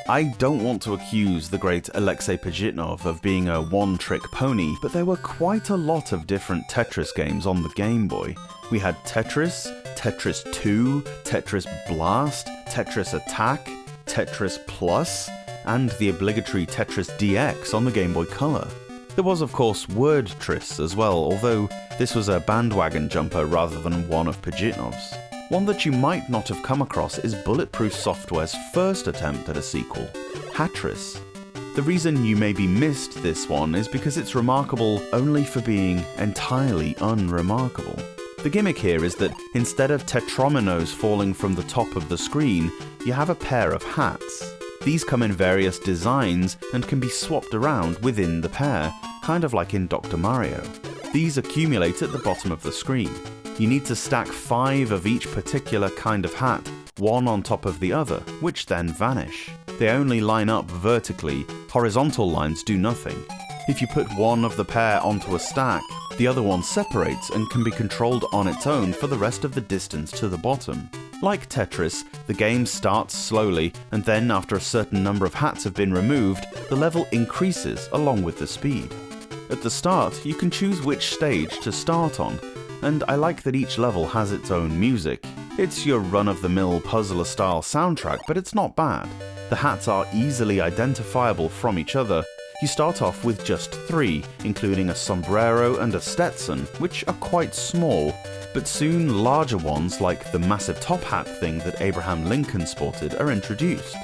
I don't want to accuse the great Alexei Pajitnov of being a one-trick pony, but there were quite a lot of different Tetris games on the Game Boy. We had Tetris, Tetris 2, Tetris Blast, Tetris Attack, Tetris Plus, and the obligatory Tetris DX on the Game Boy Color. There was of course Wordtris as well, although this was a bandwagon jumper rather than one of Pajitnov's. One that you might not have come across is Bulletproof Software's first attempt at a sequel, Hatress. The reason you maybe missed this one is because it's remarkable only for being entirely unremarkable. The gimmick here is that instead of tetrominos falling from the top of the screen, you have a pair of hats. These come in various designs and can be swapped around within the pair, kind of like in Dr. Mario. These accumulate at the bottom of the screen. You need to stack 5 of each particular kind of hat, one on top of the other, which then vanish. They only line up vertically, horizontal lines do nothing. If you put one of the pair onto a stack, the other one separates and can be controlled on its own for the rest of the distance to the bottom. Like Tetris, the game starts slowly, and then after a certain number of hats have been removed, the level increases along with the speed. At the start, you can choose which stage to start on, and I like that each level has its own music. It's your run-of-the-mill puzzler-style soundtrack, but it's not bad. The hats are easily identifiable from each other. You start off with just 3, including a sombrero and a Stetson, which are quite small, but soon larger ones like the massive top hat thing that Abraham Lincoln sported are introduced.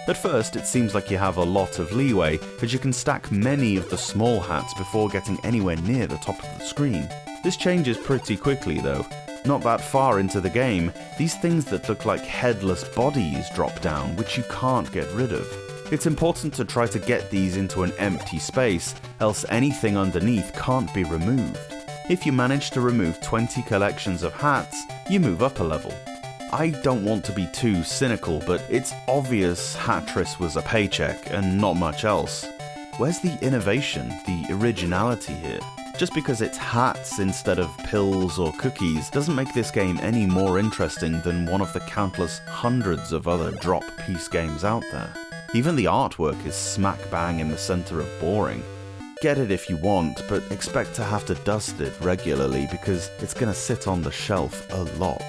At first it seems like you have a lot of leeway, as you can stack many of the small hats before getting anywhere near the top of the screen. This changes pretty quickly though. Not that far into the game, these things that look like headless bodies drop down, which you can't get rid of. It's important to try to get these into an empty space, else anything underneath can't be removed. If you manage to remove 20 collections of hats, you move up a level. I don't want to be too cynical, but it's obvious Hatress was a paycheck and not much else. Where's the innovation, the originality here? Just because it's hats instead of pills or cookies doesn't make this game any more interesting than one of the countless hundreds of other drop-piece games out there. Even the artwork is smack bang in the center of boring. Get it if you want, but expect to have to dust it regularly because it's gonna sit on the shelf a lot.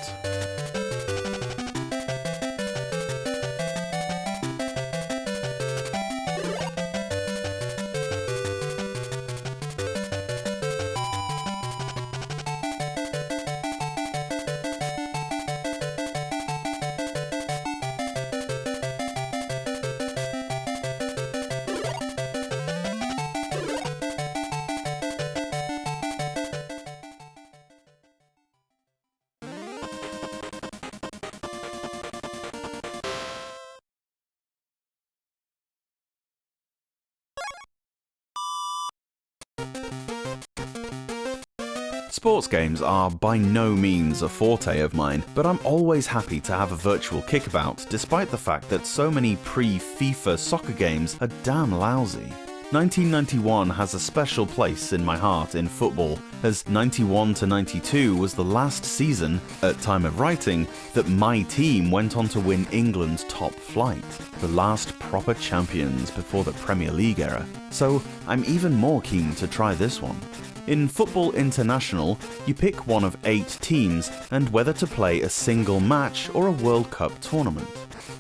Sports games are by no means a forte of mine, but I'm always happy to have a virtual kickabout, despite the fact that so many pre-FIFA soccer games are damn lousy. 1991 has a special place in my heart in football, as 91 to 92 was the last season, at time of writing, that my team went on to win England's top flight, the last proper champions before the Premier League era, so I'm even more keen to try this one. In Football International, you pick one of 8 teams and whether to play a single match or a World Cup tournament.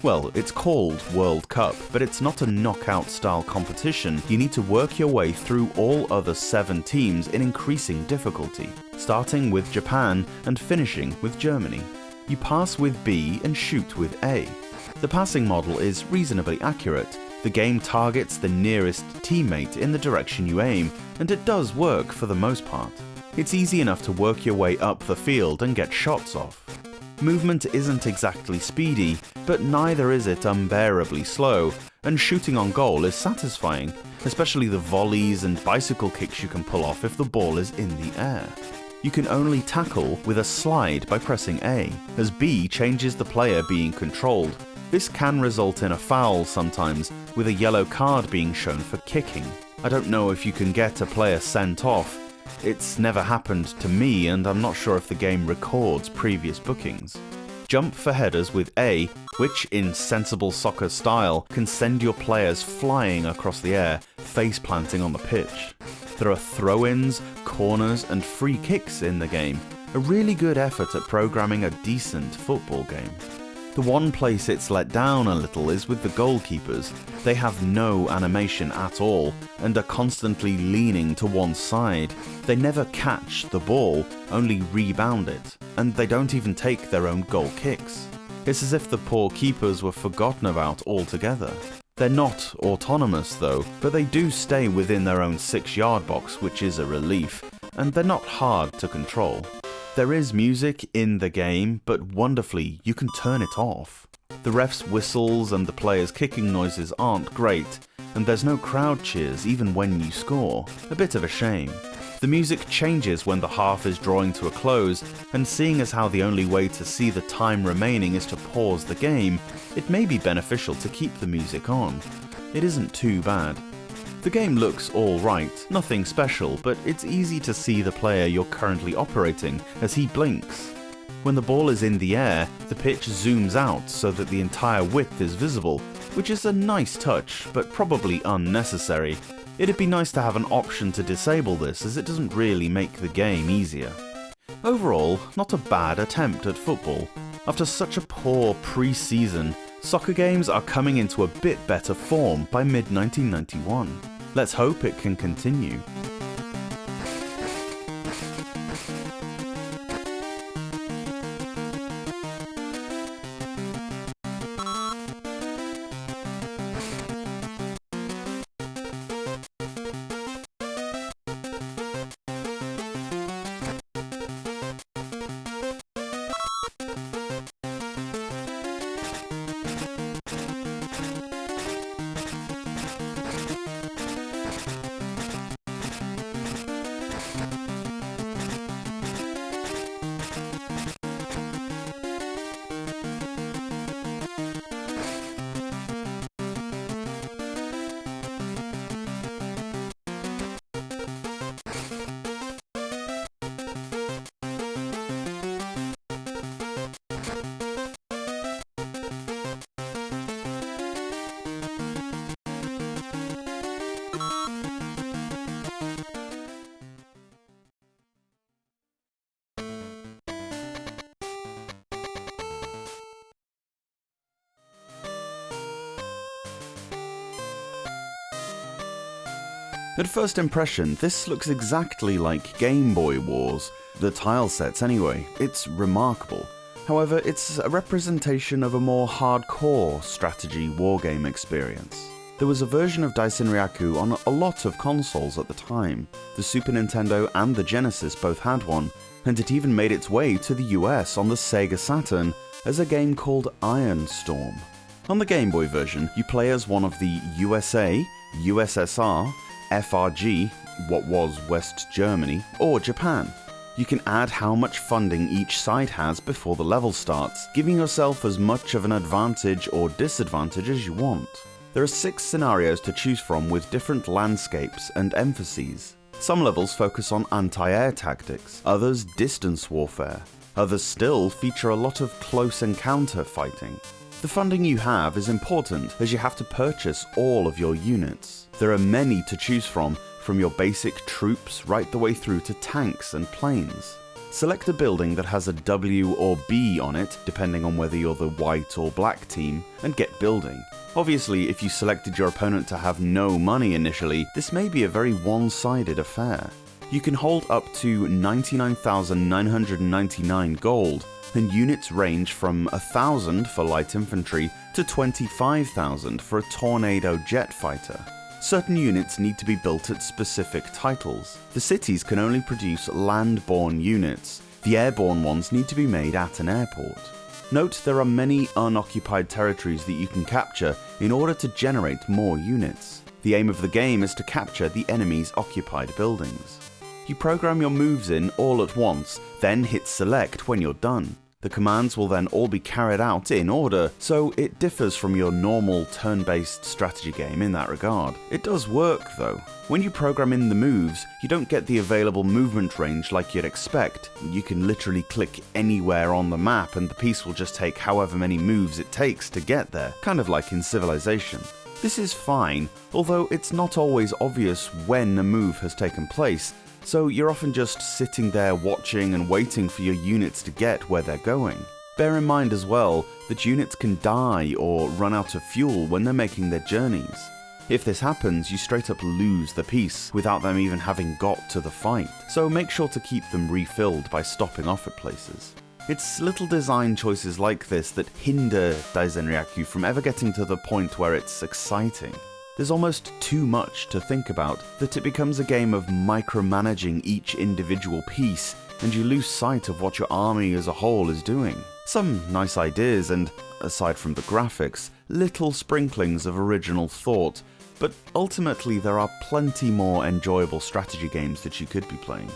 Well, it's called World Cup, but it's not a knockout-style competition. You need to work your way through all other 7 teams in increasing difficulty, starting with Japan and finishing with Germany. You pass with B and shoot with A. The passing model is reasonably accurate. The game targets the nearest teammate in the direction you aim, and it does work for the most part. It's easy enough to work your way up the field and get shots off. Movement isn't exactly speedy, but neither is it unbearably slow, and shooting on goal is satisfying, especially the volleys and bicycle kicks you can pull off if the ball is in the air. You can only tackle with a slide by pressing A, as B changes the player being controlled. This can result in a foul sometimes, with a yellow card being shown for kicking. I don't know if you can get a player sent off. It's never happened to me, and I'm not sure if the game records previous bookings. Jump for headers with A, which, in sensible soccer style, can send your players flying across the air, face-planting on the pitch. There are throw-ins, corners, and free kicks in the game, a really good effort at programming a decent football game. The one place it's let down a little is with the goalkeepers. They have no animation at all, and are constantly leaning to one side. They never catch the ball, only rebound it, and they don't even take their own goal kicks. It's as if the poor keepers were forgotten about altogether. They're not autonomous though, but they do stay within their own 6-yard box, which is a relief, and they're not hard to control. There is music in the game, but wonderfully, you can turn it off. The ref's whistles and the players' kicking noises aren't great, and there's no crowd cheers even when you score. A bit of a shame. The music changes when the half is drawing to a close, and seeing as how the only way to see the time remaining is to pause the game, it may be beneficial to keep the music on. It isn't too bad. The game looks alright, nothing special, but it's easy to see the player you're currently operating as he blinks. When the ball is in the air, the pitch zooms out so that the entire width is visible, which is a nice touch, but probably unnecessary. It'd be nice to have an option to disable this, as it doesn't really make the game easier. Overall, not a bad attempt at football. After such a poor pre-season, soccer games are coming into a bit better form by mid-1991. Let's hope it can continue. At first impression, this looks exactly like Game Boy Wars, the tile sets anyway. It's remarkable. However, it's a representation of a more hardcore strategy wargame experience. There was a version of Daisen Ryaku on a lot of consoles at the time. The Super Nintendo and the Genesis both had one, and it even made its way to the US on the Sega Saturn as a game called Iron Storm. On the Game Boy version, you play as one of the USA, USSR, FRG, what was West Germany, or Japan. You can add how much funding each side has before the level starts, giving yourself as much of an advantage or disadvantage as you want. There are 6 scenarios to choose from with different landscapes and emphases. Some levels focus on anti-air tactics, others distance warfare, others still feature a lot of close encounter fighting. The funding you have is important as you have to purchase all of your units. There are many to choose from your basic troops right the way through to tanks and planes. Select a building that has a W or B on it, depending on whether you're the white or black team, and get building. Obviously, if you selected your opponent to have no money initially, this may be a very one-sided affair. You can hold up to 99,999 gold, and units range from 1,000 for light infantry to 25,000 for a tornado jet fighter. Certain units need to be built at specific titles. The cities can only produce land-borne units. The airborne ones need to be made at an airport. Note there are many unoccupied territories that you can capture in order to generate more units. The aim of the game is to capture the enemy's occupied buildings. You program your moves in all at once, then hit select when you're done. The commands will then all be carried out in order, so it differs from your normal turn-based strategy game in that regard. It does work though. When you program in the moves, you don't get the available movement range like you'd expect. You can literally click anywhere on the map and the piece will just take however many moves it takes to get there, kind of like in Civilization. This is fine, although it's not always obvious when a move has taken place, so you're often just sitting there watching and waiting for your units to get where they're going. Bear in mind as well that units can die or run out of fuel when they're making their journeys. If this happens, you straight up lose the piece without them even having got to the fight, so make sure to keep them refilled by stopping off at places. It's little design choices like this that hinder Daizenryaku from ever getting to the point where it's exciting. There's almost too much to think about that it becomes a game of micromanaging each individual piece, and you lose sight of what your army as a whole is doing. Some nice ideas and, aside from the graphics, little sprinklings of original thought, but ultimately there are plenty more enjoyable strategy games that you could be playing.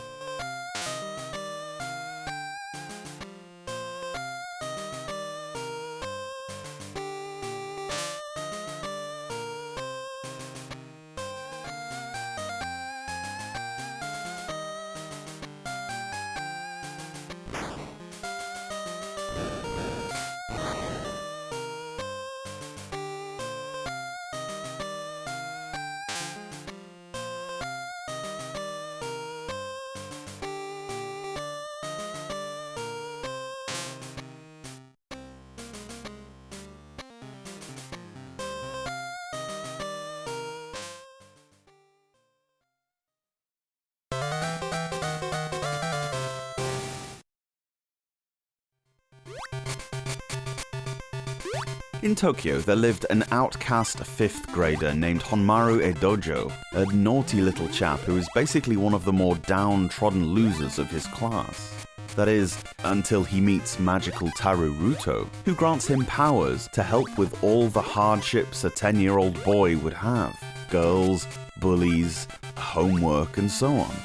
In Tokyo, there lived an outcast 5th grader named Honmaru Edojo, a naughty little chap who is basically one of the more downtrodden losers of his class. That is, until he meets magical Taruruto, who grants him powers to help with all the hardships a 10-year-old boy would have. Girls, bullies, homework, and so on.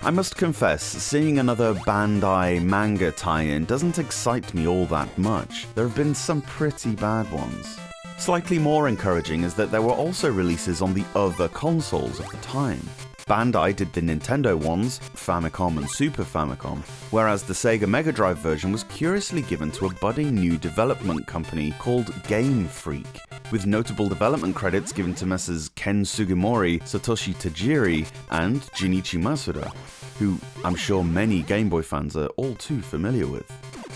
I must confess, seeing another Bandai manga tie-in doesn't excite me all that much. There have been some pretty bad ones. Slightly more encouraging is that there were also releases on the other consoles of the time. Bandai did the Nintendo ones, Famicom and Super Famicom, whereas the Sega Mega Drive version was curiously given to a budding new development company called Game Freak, with notable development credits given to Messrs. Ken Sugimori, Satoshi Tajiri, and Junichi Masuda, who I'm sure many Game Boy fans are all too familiar with.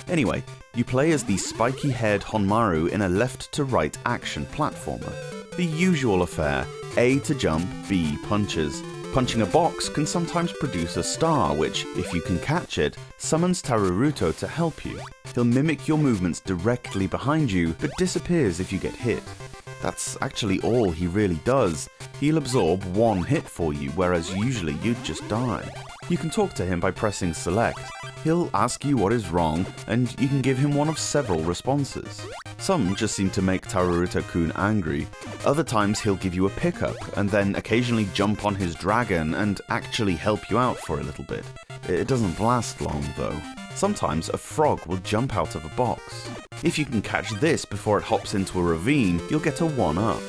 Anyway, you play as the spiky-haired Honmaru in a left-to-right action platformer. The usual affair: A to jump, B punches. Punching a box can sometimes produce a star, which, if you can catch it, summons Taruruto to help you. He'll mimic your movements directly behind you, but disappears if you get hit. That's actually all he really does. He'll absorb one hit for you, whereas usually you'd just die. You can talk to him by pressing select. He'll ask you what is wrong, and you can give him one of several responses. Some just seem to make Taruruto-kun angry. Other times he'll give you a pickup, and then occasionally jump on his dragon and actually help you out for a little bit. It doesn't last long, though. Sometimes a frog will jump out of a box. If you can catch this before it hops into a ravine, you'll get a 1-up.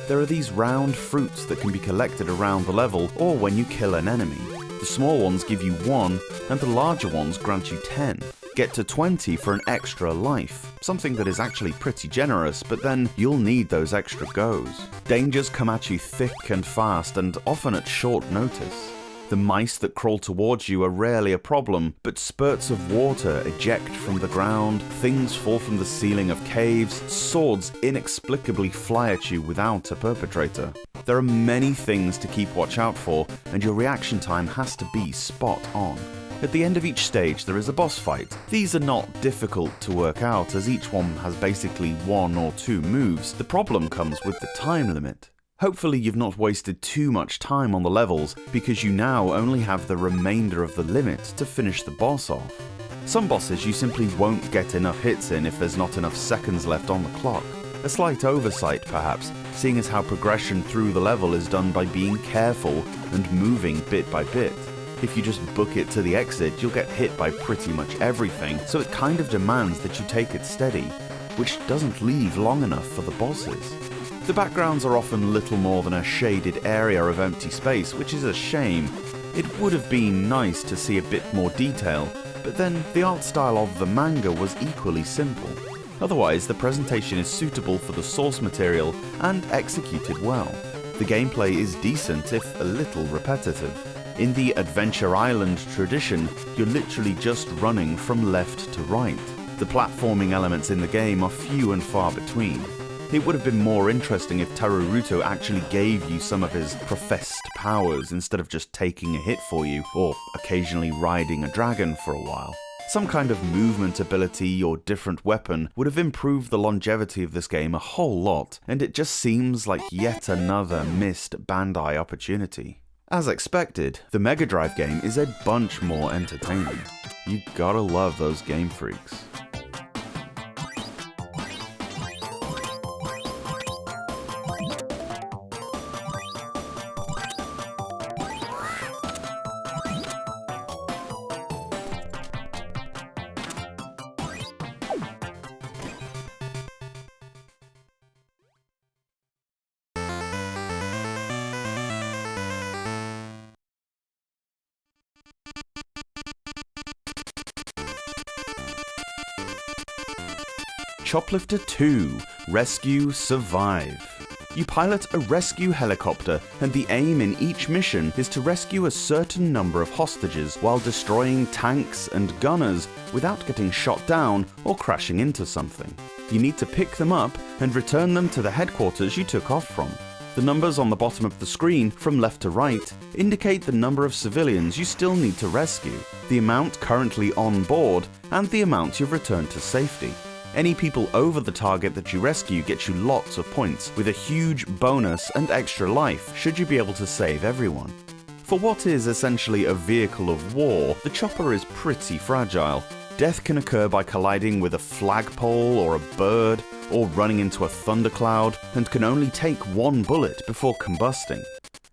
There are these round fruits that can be collected around the level or when you kill an enemy. The small ones give you 1, and the larger ones grant you 10. Get to 20 for an extra life, something that is actually pretty generous, but then you'll need those extra goes. Dangers come at you thick and fast, and often at short notice. The mice that crawl towards you are rarely a problem, but spurts of water eject from the ground, things fall from the ceiling of caves, swords inexplicably fly at you without a perpetrator. There are many things to keep watch out for, and your reaction time has to be spot on. At the end of each stage there is a boss fight. These are not difficult to work out, as each one has basically 1 or 2 moves. The problem comes with the time limit. Hopefully you've not wasted too much time on the levels, because you now only have the remainder of the limit to finish the boss off. Some bosses you simply won't get enough hits in if there's not enough seconds left on the clock. A slight oversight perhaps, seeing as how progression through the level is done by being careful and moving bit by bit. If you just book it to the exit, you'll get hit by pretty much everything, so it kind of demands that you take it steady, which doesn't leave long enough for the bosses. The backgrounds are often little more than a shaded area of empty space, which is a shame. It would have been nice to see a bit more detail, but then the art style of the manga was equally simple. Otherwise, the presentation is suitable for the source material and executed well. The gameplay is decent, if a little repetitive. In the Adventure Island tradition, you're literally just running from left to right. The platforming elements in the game are few and far between. It would have been more interesting if Taruruto actually gave you some of his professed powers instead of just taking a hit for you, or occasionally riding a dragon for a while. Some kind of movement ability or different weapon would have improved the longevity of this game a whole lot, and it just seems like yet another missed Bandai opportunity. As expected, the Mega Drive game is a bunch more entertaining. You gotta love those Game Freaks. Choplifter 2 – Rescue Survive. You pilot a rescue helicopter, and the aim in each mission is to rescue a certain number of hostages while destroying tanks and gunners without getting shot down or crashing into something. You need to pick them up and return them to the headquarters you took off from. The numbers on the bottom of the screen, from left to right, indicate the number of civilians you still need to rescue, the amount currently on board, and the amount you've returned to safety. Any people over the target that you rescue gets you lots of points, with a huge bonus and extra life should you be able to save everyone. For what is essentially a vehicle of war, the chopper is pretty fragile. Death can occur by colliding with a flagpole or a bird, or running into a thundercloud, and can only take one bullet before combusting.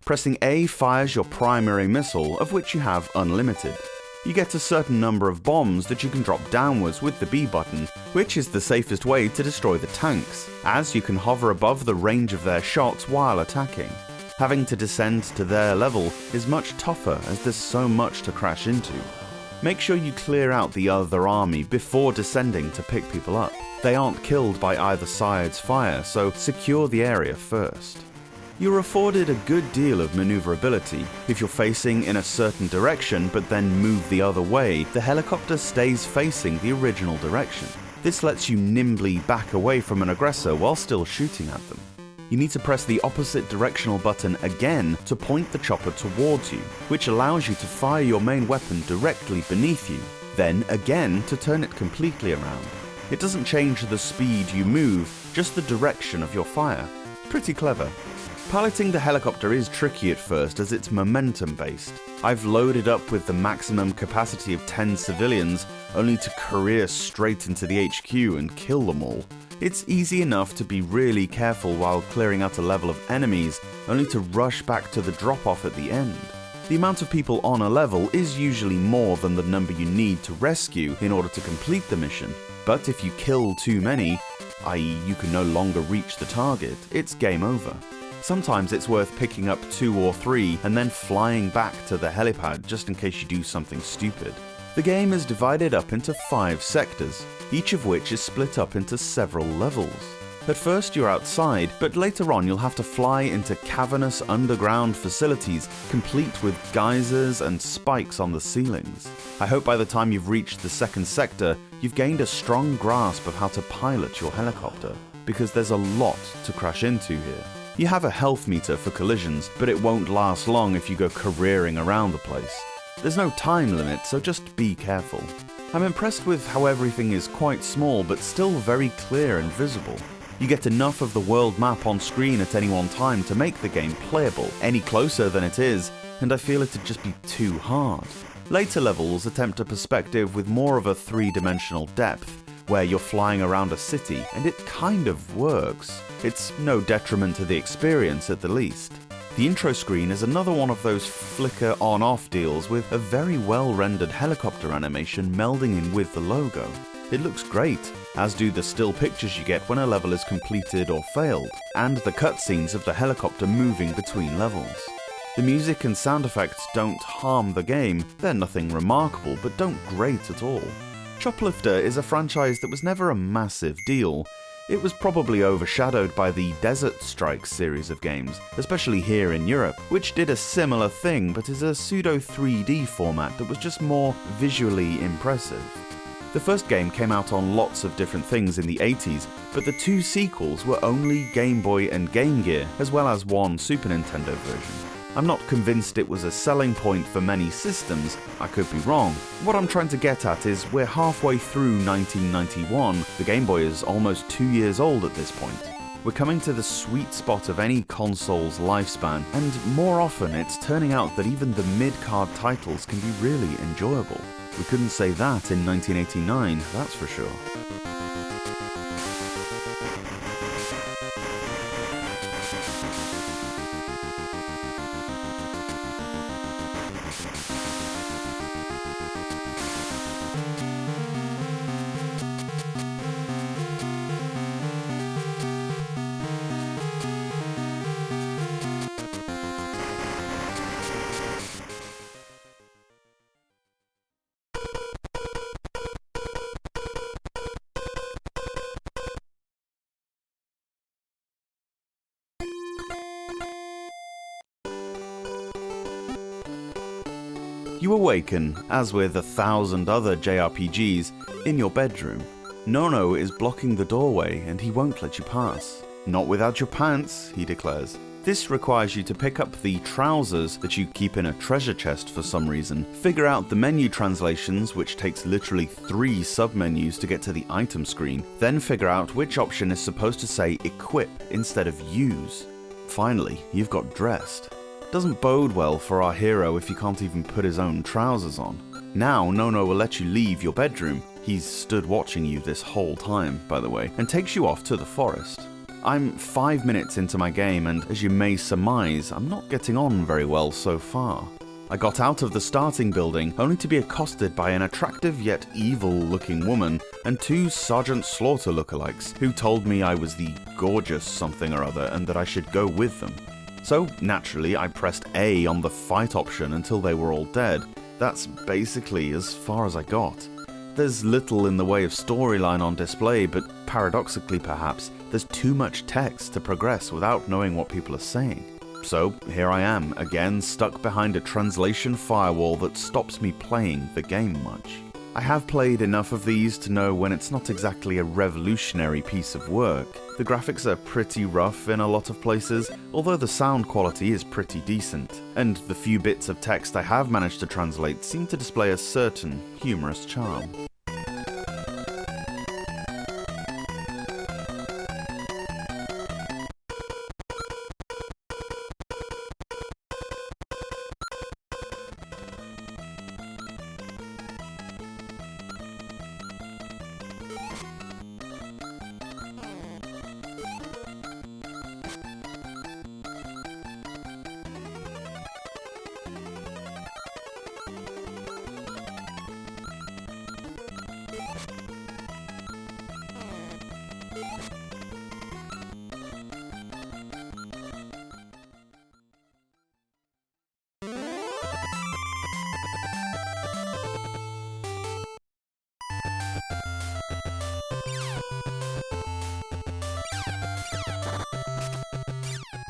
Pressing A fires your primary missile, of which you have unlimited. You get a certain number of bombs that you can drop downwards with the B button, which is the safest way to destroy the tanks, as you can hover above the range of their shots while attacking. Having to descend to their level is much tougher as there's so much to crash into. Make sure you clear out the other army before descending to pick people up. They aren't killed by either side's fire, so secure the area first. You're afforded a good deal of maneuverability. If you're facing in a certain direction but then move the other way, the helicopter stays facing the original direction. This lets you nimbly back away from an aggressor while still shooting at them. You need to press the opposite directional button again to point the chopper towards you, which allows you to fire your main weapon directly beneath you, then again to turn it completely around. It doesn't change the speed you move, just the direction of your fire. Pretty clever. Piloting the helicopter is tricky at first as it's momentum based. I've loaded up with the maximum capacity of 10 civilians, only to career straight into the HQ and kill them all. It's easy enough to be really careful while clearing out a level of enemies, only to rush back to the drop-off at the end. The amount of people on a level is usually more than the number you need to rescue in order to complete the mission, but if you kill too many, i.e. you can no longer reach the target, it's game over. Sometimes it's worth picking up 2 or 3 and then flying back to the helipad just in case you do something stupid. The game is divided up into 5 sectors, each of which is split up into several levels. At first you're outside, but later on you'll have to fly into cavernous underground facilities complete with geysers and spikes on the ceilings. I hope by the time you've reached the second sector, you've gained a strong grasp of how to pilot your helicopter, because there's a lot to crash into here. You have a health meter for collisions, but it won't last long if you go careering around the place. There's no time limit, so just be careful. I'm impressed with how everything is quite small but still very clear and visible. You get enough of the world map on screen at any one time to make the game playable. Any closer than it is, and I feel it'd just be too hard. Later levels attempt a perspective with more of a 3-dimensional depth, where you're flying around a city, and it kind of works. It's no detriment to the experience at the least. The intro screen is another one of those flicker on-off deals with a very well-rendered helicopter animation melding in with the logo. It looks great, as do the still pictures you get when a level is completed or failed, and the cutscenes of the helicopter moving between levels. The music and sound effects don't harm the game, they're nothing remarkable, but don't grate at all. Shoplifter is a franchise that was never a massive deal. It was probably overshadowed by the Desert Strikes series of games, especially here in Europe, which did a similar thing but is a pseudo 3D format that was just more visually impressive. The first game came out on lots of different things in the 80s, but the two sequels were only Game Boy and Game Gear, as well as one Super Nintendo version. I'm not convinced it was a selling point for many systems, I could be wrong. What I'm trying to get at is we're halfway through 1991, the Game Boy is almost 2 years old at this point. We're coming to the sweet spot of any console's lifespan, and more often it's turning out that even the mid-card titles can be really enjoyable. We couldn't say that in 1989, that's for sure. You awaken, as with 1,000 other JRPGs, in your bedroom. Nono is blocking the doorway and he won't let you pass. Not without your pants, he declares. This requires you to pick up the trousers that you keep in a treasure chest for some reason, figure out the menu translations, which takes literally 3 submenus to get to the item screen, then figure out which option is supposed to say equip instead of use. Finally, you've got dressed. Doesn't bode well for our hero if he can't even put his own trousers on. Now Nono will let you leave your bedroom, he's stood watching you this whole time, by the way, and takes you off to the forest. I'm 5 minutes into my game and, as you may surmise, I'm not getting on very well so far. I got out of the starting building only to be accosted by an attractive yet evil-looking woman and 2 Sergeant Slaughter lookalikes who told me I was the gorgeous something or other and that I should go with them. So, naturally, I pressed A on the fight option until they were all dead. That's basically as far as I got. There's little in the way of storyline on display, but paradoxically perhaps, there's too much text to progress without knowing what people are saying. So, here I am, again stuck behind a translation firewall that stops me playing the game much. I have played enough of these to know when it's not exactly a revolutionary piece of work. The graphics are pretty rough in a lot of places, although the sound quality is pretty decent, and the few bits of text I have managed to translate seem to display a certain humorous charm.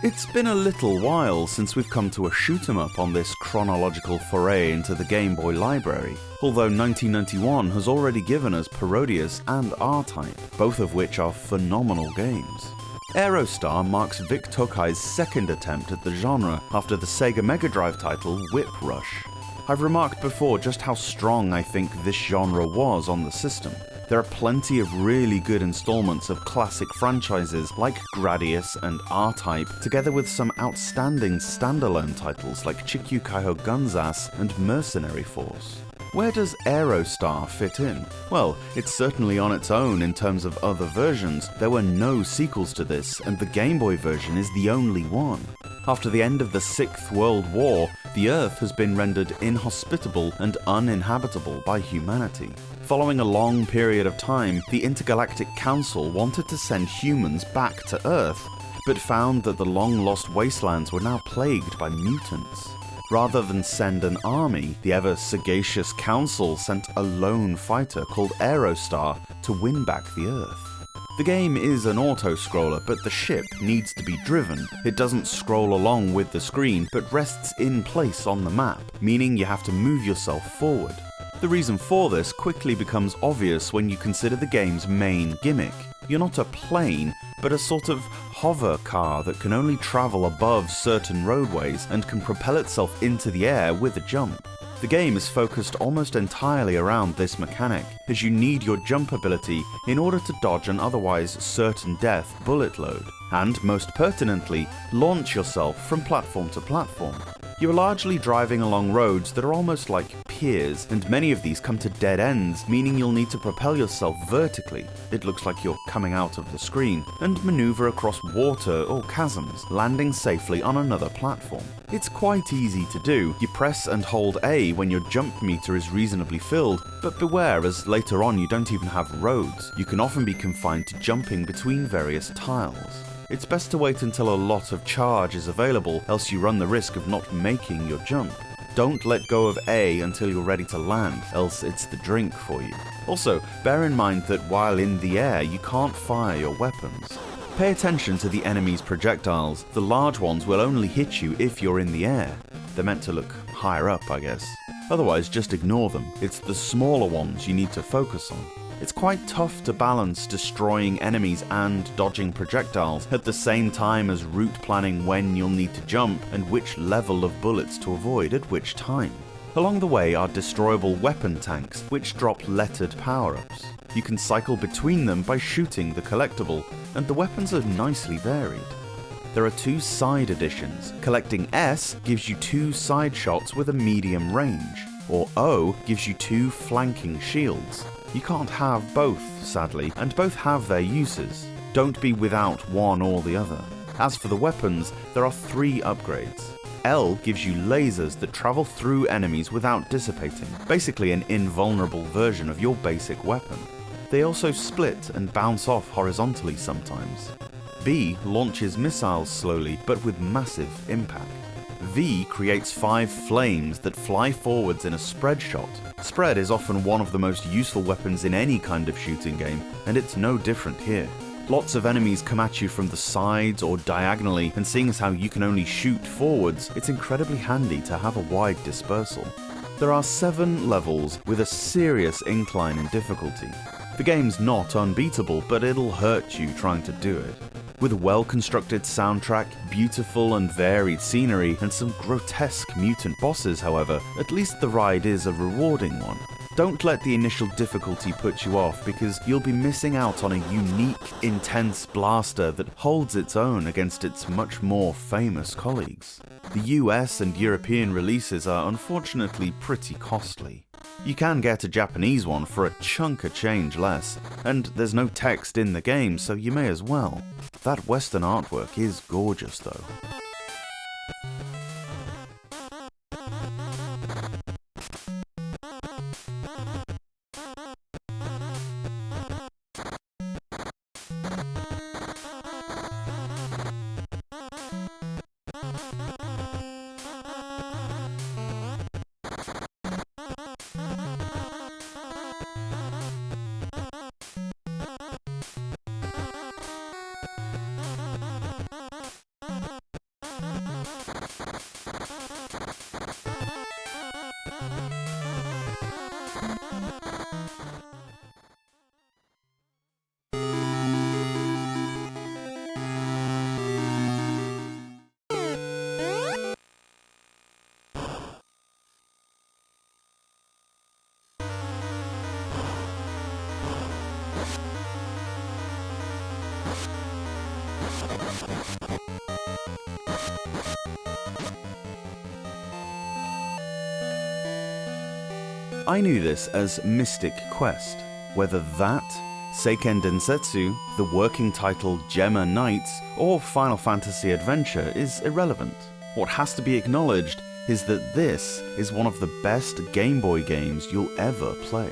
It's been a little while since we've come to a shoot-'em-up on this chronological foray into the Game Boy library, although 1991 has already given us Parodius and R-Type, both of which are phenomenal games. Aerostar marks Vic Tokai's second attempt at the genre after the Sega Mega Drive title Whip Rush. I've remarked before just how strong I think this genre was on the system. There are plenty of really good installments of classic franchises like Gradius and R-Type, together with some outstanding standalone titles like Chikyu Kaiho Gunzas and Mercenary Force. Where does Aerostar fit in? Well, it's certainly on its own in terms of other versions. There were no sequels to this, and the Game Boy version is the only one. After the end of the Sixth World War, the Earth has been rendered inhospitable and uninhabitable by humanity. Following a long period of time, the Intergalactic Council wanted to send humans back to Earth, but found that the long-lost wastelands were now plagued by mutants. Rather than send an army, the ever-sagacious Council sent a lone fighter called Aerostar to win back the Earth. The game is an auto-scroller, but the ship needs to be driven. It doesn't scroll along with the screen, but rests in place on the map, meaning you have to move yourself forward. The reason for this quickly becomes obvious when you consider the game's main gimmick. You're not a plane, but a sort of hover car that can only travel above certain roadways and can propel itself into the air with a jump. The game is focused almost entirely around this mechanic, as you need your jump ability in order to dodge an otherwise certain death bullet load, and most pertinently, launch yourself from platform to platform. You are largely driving along roads that are almost like piers, and many of these come to dead ends, meaning you'll need to propel yourself vertically, it looks like you're coming out of the screen, and maneuver across water or chasms, landing safely on another platform. It's quite easy to do. You press and hold A when your jump meter is reasonably filled, but beware as later on you don't even have roads. You can often be confined to jumping between various tiles. It's best to wait until a lot of charge is available, else you run the risk of not making your jump. Don't let go of A until you're ready to land, else it's the drink for you. Also, bear in mind that while in the air you can't fire your weapons. Pay attention to the enemy's projectiles. The large ones will only hit you if you're in the air. They're meant to look higher up, I guess. Otherwise, just ignore them. It's the smaller ones you need to focus on. It's quite tough to balance destroying enemies and dodging projectiles at the same time as route planning when you'll need to jump and which level of bullets to avoid at which time. Along the way are destroyable weapon tanks, which drop lettered power-ups. You can cycle between them by shooting the collectible, and the weapons are nicely varied. There are 2 side additions. Collecting S gives you 2 side shots with a medium range, or O gives you 2 flanking shields. You can't have both, sadly, and both have their uses. Don't be without one or the other. As for the weapons, there are 3 upgrades. L gives you lasers that travel through enemies without dissipating, basically an invulnerable version of your basic weapon. They also split and bounce off horizontally sometimes. B launches missiles slowly, but with massive impact. V creates 5 flames that fly forwards in a spread shot. Spread is often one of the most useful weapons in any kind of shooting game, and it's no different here. Lots of enemies come at you from the sides or diagonally, and seeing as how you can only shoot forwards, it's incredibly handy to have a wide dispersal. There are 7 levels with a serious incline in difficulty. The game's not unbeatable, but it'll hurt you trying to do it. With a well-constructed soundtrack, beautiful and varied scenery, and some grotesque mutant bosses, however, at least the ride is a rewarding one. Don't let the initial difficulty put you off, because you'll be missing out on a unique, intense blaster that holds its own against its much more famous colleagues. The US and European releases are unfortunately pretty costly. You can get a Japanese one for a chunk of change less, and there's no text in the game, so you may as well. That Western artwork is gorgeous though. I knew this as Mystic Quest. Whether that Seiken Densetsu, the working title Gemma Knights, or Final Fantasy Adventure is irrelevant. What has to be acknowledged is that this is one of the best Game Boy games you'll ever play.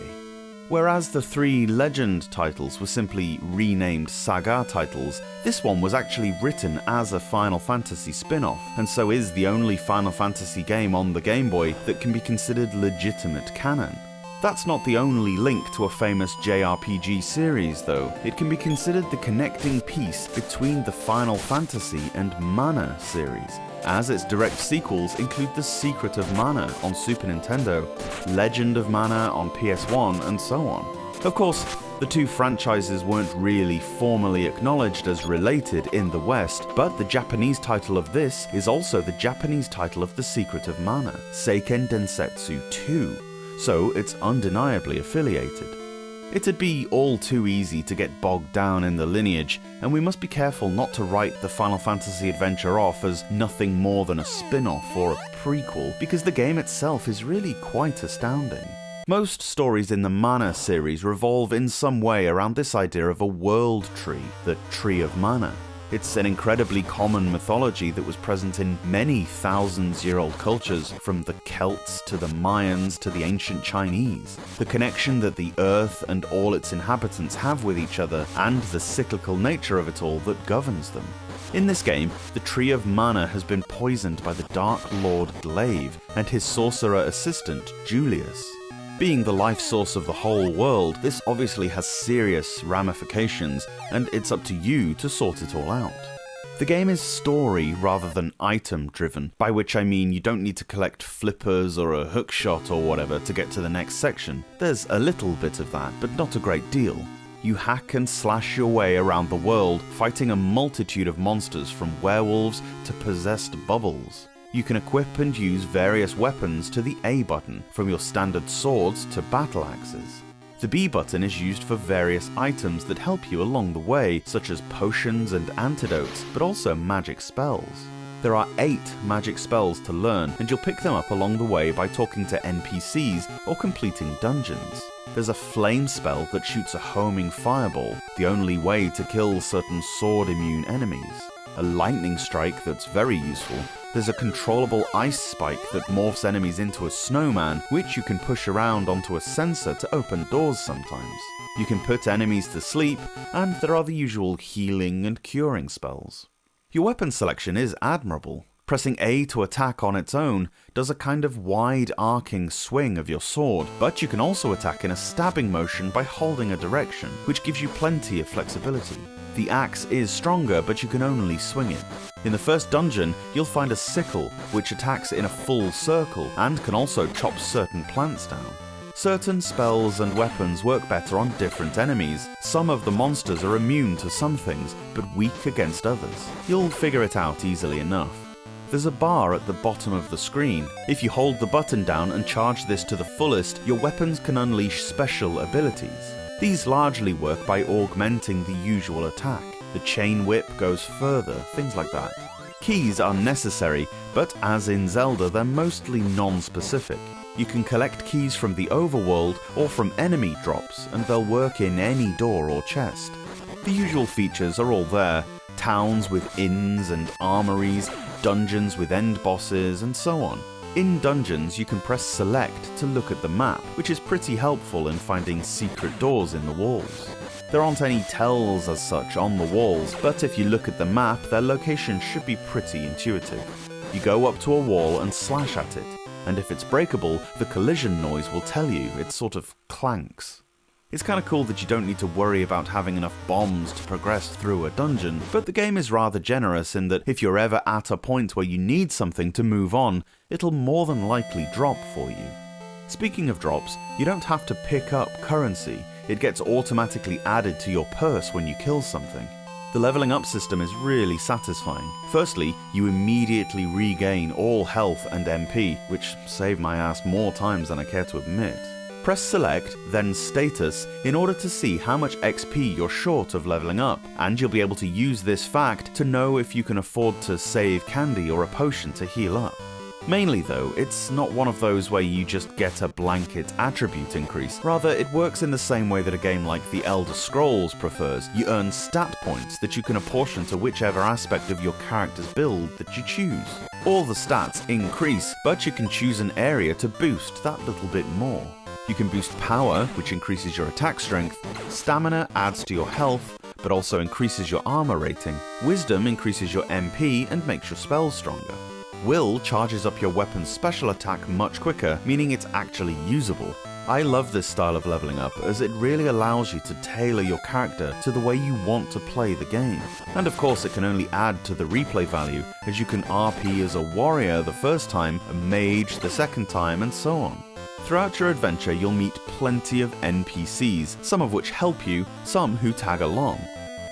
Whereas the 3 Legend titles were simply renamed Saga titles, this one was actually written as a Final Fantasy spin-off, and so is the only Final Fantasy game on the Game Boy that can be considered legitimate canon. That's not the only link to a famous JRPG series though. It can be considered the connecting piece between the Final Fantasy and Mana series, as its direct sequels include The Secret of Mana on Super Nintendo, Legend of Mana on PS1, and so on. Of course, the 2 franchises weren't really formally acknowledged as related in the West, but the Japanese title of this is also the Japanese title of The Secret of Mana, Seiken Densetsu II. So it's undeniably affiliated. It'd be all too easy to get bogged down in the lineage, and we must be careful not to write the Final Fantasy adventure off as nothing more than a spin-off or a prequel, because the game itself is really quite astounding. Most stories in the Mana series revolve in some way around this idea of a world tree, the Tree of Mana. It's an incredibly common mythology that was present in many thousands-year-old cultures, from the Celts to the Mayans to the ancient Chinese. The connection that the Earth and all its inhabitants have with each other, and the cyclical nature of it all that governs them. In this game, the Tree of Mana has been poisoned by the Dark Lord Glaive and his sorcerer assistant, Julius. Being the life source of the whole world, this obviously has serious ramifications, and it's up to you to sort it all out. The game is story rather than item driven, by which I mean you don't need to collect flippers or a hookshot or whatever to get to the next section. There's a little bit of that, but not a great deal. You hack and slash your way around the world, fighting a multitude of monsters from werewolves to possessed bubbles. You can equip and use various weapons to the A button, from your standard swords to battle axes. The B button is used for various items that help you along the way, such as potions and antidotes, but also magic spells. There are 8 magic spells to learn, and you'll pick them up along the way by talking to NPCs or completing dungeons. There's a flame spell that shoots a homing fireball, the only way to kill certain sword-immune enemies. A lightning strike that's very useful. There's a controllable ice spike that morphs enemies into a snowman, which you can push around onto a sensor to open doors sometimes. You can put enemies to sleep, and there are the usual healing and curing spells. Your weapon selection is admirable. Pressing A to attack on its own does a kind of wide arcing swing of your sword, but you can also attack in a stabbing motion by holding a direction, which gives you plenty of flexibility. The axe is stronger, but you can only swing it. In the first dungeon, you'll find a sickle, which attacks in a full circle and can also chop certain plants down. Certain spells and weapons work better on different enemies. Some of the monsters are immune to some things, but weak against others. You'll figure it out easily enough. There's a bar at the bottom of the screen. If you hold the button down and charge this to the fullest, your weapons can unleash special abilities. These largely work by augmenting the usual attack. The chain whip goes further, things like that. Keys are necessary, but as in Zelda, they're mostly non-specific. You can collect keys from the overworld or from enemy drops, and they'll work in any door or chest. The usual features are all there: towns with inns and armories, dungeons with end bosses, and so on. In dungeons, you can press select to look at the map, which is pretty helpful in finding secret doors in the walls. There aren't any tells as such on the walls, but if you look at the map, their location should be pretty intuitive. You go up to a wall and slash at it, and if it's breakable, the collision noise will tell you. It sort of clanks. It's kinda cool that you don't need to worry about having enough bombs to progress through a dungeon, but the game is rather generous in that if you're ever at a point where you need something to move on, it'll more than likely drop for you. Speaking of drops, you don't have to pick up currency. It gets automatically added to your purse when you kill something. The leveling up system is really satisfying. Firstly, you immediately regain all health and MP, which save my ass more times than I care to admit. Press select, then status, in order to see how much XP you're short of leveling up, and you'll be able to use this fact to know if you can afford to save candy or a potion to heal up. Mainly though, it's not one of those where you just get a blanket attribute increase. Rather, it works in the same way that a game like The Elder Scrolls prefers. You earn stat points that you can apportion to whichever aspect of your character's build that you choose. All the stats increase, but you can choose an area to boost that little bit more. You can boost power, which increases your attack strength, stamina adds to your health, but also increases your armor rating, wisdom increases your MP and makes your spells stronger. Will charges up your weapon's special attack much quicker, meaning it's actually usable. I love this style of leveling up as it really allows you to tailor your character to the way you want to play the game. And of course it can only add to the replay value, as you can RP as a warrior the first time, a mage the second time, and so on. Throughout your adventure you'll meet plenty of NPCs, some of which help you, some who tag along.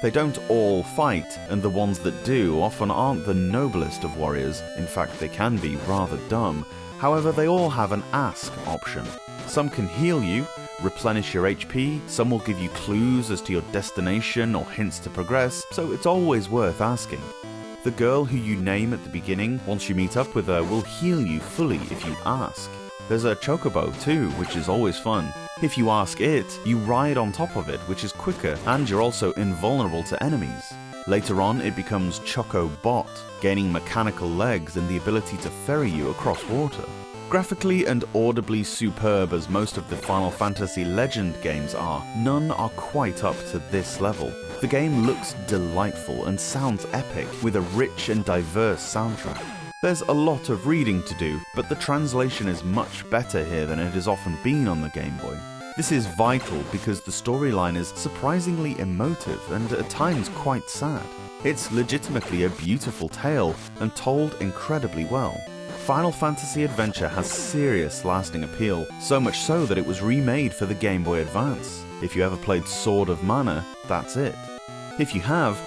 They don't all fight, and the ones that do often aren't the noblest of warriors. In fact, they can be rather dumb. However, they all have an ask option. Some can heal you, replenish your HP, some will give you clues as to your destination or hints to progress, so it's always worth asking. The girl who you name at the beginning, once you meet up with her, will heal you fully if you ask. There's a chocobo too, which is always fun. If you ask it, you ride on top of it, which is quicker, and you're also invulnerable to enemies. Later on, it becomes Chocobot, gaining mechanical legs and the ability to ferry you across water. Graphically and audibly superb as most of the Final Fantasy Legend games are, none are quite up to this level. The game looks delightful and sounds epic, with a rich and diverse soundtrack. There's a lot of reading to do, but the translation is much better here than it has often been on the Game Boy. This is vital because the storyline is surprisingly emotive and at times quite sad. It's legitimately a beautiful tale and told incredibly well. Final Fantasy Adventure has serious lasting appeal, so much so that it was remade for the Game Boy Advance. If you ever played Sword of Mana, that's it. If you have,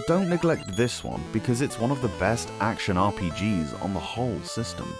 don't neglect this one because it's one of the best action RPGs on the whole system.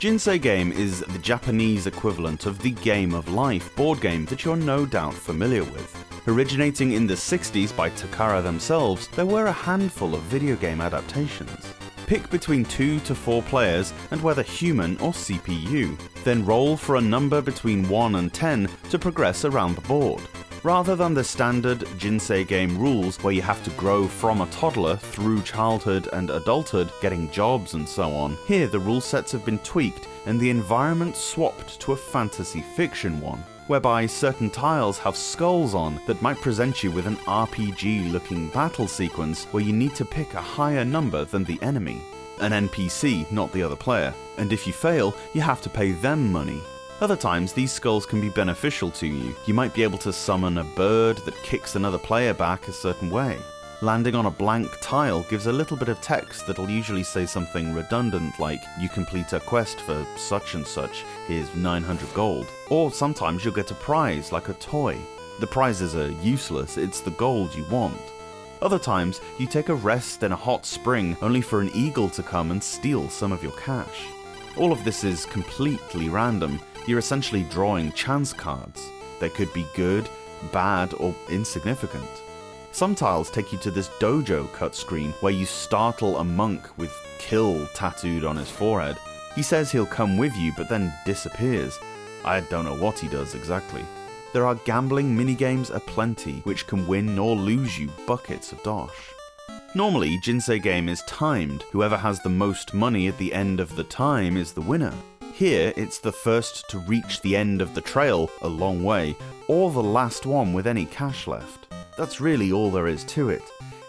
Jiny Game is the Japanese equivalent of the Game of Life board game that you're no doubt familiar with. Originating in the 60s by Takara themselves, there were a handful of video game adaptations. Pick between 2 to 4 players and whether human or CPU, then roll for a number between 1 and 10 to progress around the board. Rather than the standard Jiny Game rules where you have to grow from a toddler through childhood and adulthood, getting jobs and so on, here the rule sets have been tweaked and the environment swapped to a fantasy fiction one, whereby certain tiles have skulls on that might present you with an RPG-looking battle sequence where you need to pick a higher number than the enemy, an NPC, not the other player, and if you fail, you have to pay them money. Other times, these skulls can be beneficial to you. You might be able to summon a bird that kicks another player back a certain way. Landing on a blank tile gives a little bit of text that'll usually say something redundant like, you complete a quest for such and such, here's 900 gold. Or sometimes you'll get a prize like a toy. The prizes are useless, it's the gold you want. Other times, you take a rest in a hot spring only for an eagle to come and steal some of your cash. All of this is completely random. You're essentially drawing chance cards. They could be good, bad, or insignificant. Some tiles take you to this dojo cut screen where you startle a monk with "kill" tattooed on his forehead. He says he'll come with you but then disappears. I don't know what he does exactly. There are gambling minigames aplenty which can win or lose you buckets of dosh. Normally, Jiny Game is timed. Whoever has the most money at the end of the time is the winner. Here, it's the first to reach the end of the trail, a long way, or the last one with any cash left. That's really all there is to it.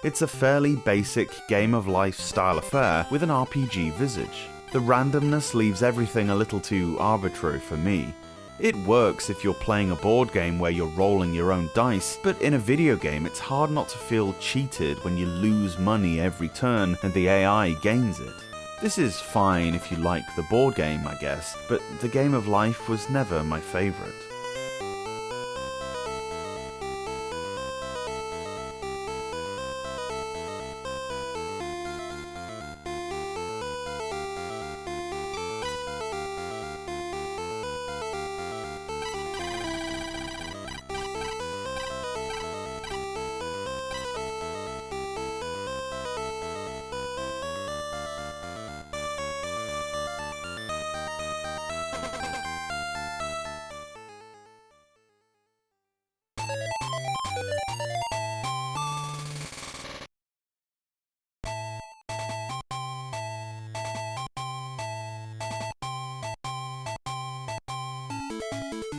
It's a fairly basic game of life style affair with an RPG visage. The randomness leaves everything a little too arbitrary for me. It works if you're playing a board game where you're rolling your own dice, but in a video game it's hard not to feel cheated when you lose money every turn and the AI gains it. This is fine if you like the board game, I guess, but the game of life was never my favourite.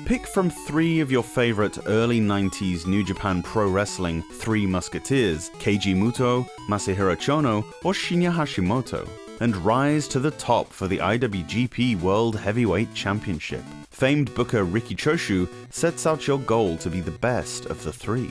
Pick from 3 of your favourite early 90s New Japan Pro Wrestling 3 Musketeers, Keiji Muto, Masahiro Chono, or Shinya Hashimoto, and rise to the top for the IWGP World Heavyweight Championship. Famed booker Riki Choshu sets out your goal to be the best of the 3.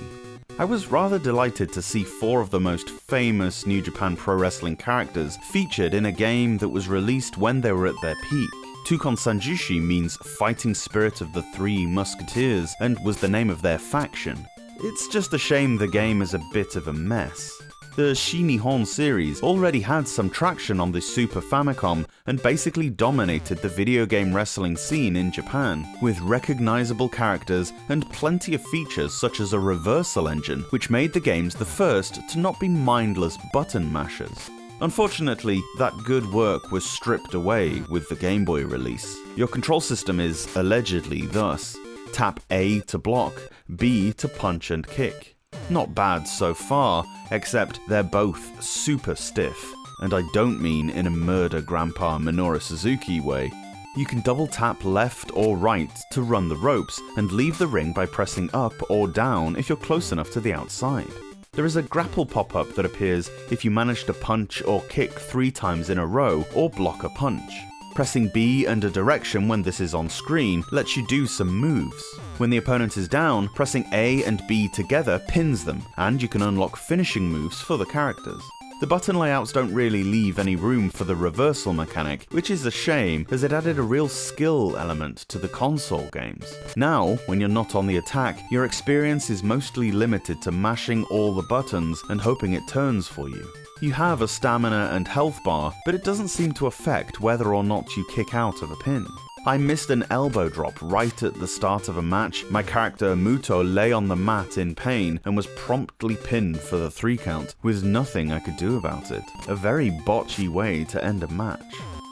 I was rather delighted to see 4 of the most famous New Japan Pro Wrestling characters featured in a game that was released when they were at their peak. Tukon Sanjushi means fighting spirit of the 3 Musketeers and was the name of their faction. It's just a shame the game is a bit of a mess. The Shinihon series already had some traction on the Super Famicom and basically dominated the video game wrestling scene in Japan, with recognizable characters and plenty of features such as a reversal engine, which made the games the first to not be mindless button mashers. Unfortunately, that good work was stripped away with the Game Boy release. Your control system is allegedly thus: tap A to block, B to punch and kick. Not bad so far, except they're both super stiff, and I don't mean in a murder grandpa Minoru Suzuki way. You can double tap left or right to run the ropes, and leave the ring by pressing up or down if you're close enough to the outside. There is a grapple pop-up that appears if you manage to punch or kick 3 times in a row or block a punch. Pressing B and a direction when this is on screen lets you do some moves. When the opponent is down, pressing A and B together pins them, and you can unlock finishing moves for the characters. The button layouts don't really leave any room for the reversal mechanic, which is a shame as it added a real skill element to the console games. Now, when you're not on the attack, your experience is mostly limited to mashing all the buttons and hoping it turns for you. You have a stamina and health bar, but it doesn't seem to affect whether or not you kick out of a pin. I missed an elbow drop right at the start of a match. My character Muto lay on the mat in pain and was promptly pinned for the 3 count, with nothing I could do about it. A very botchy way to end a match.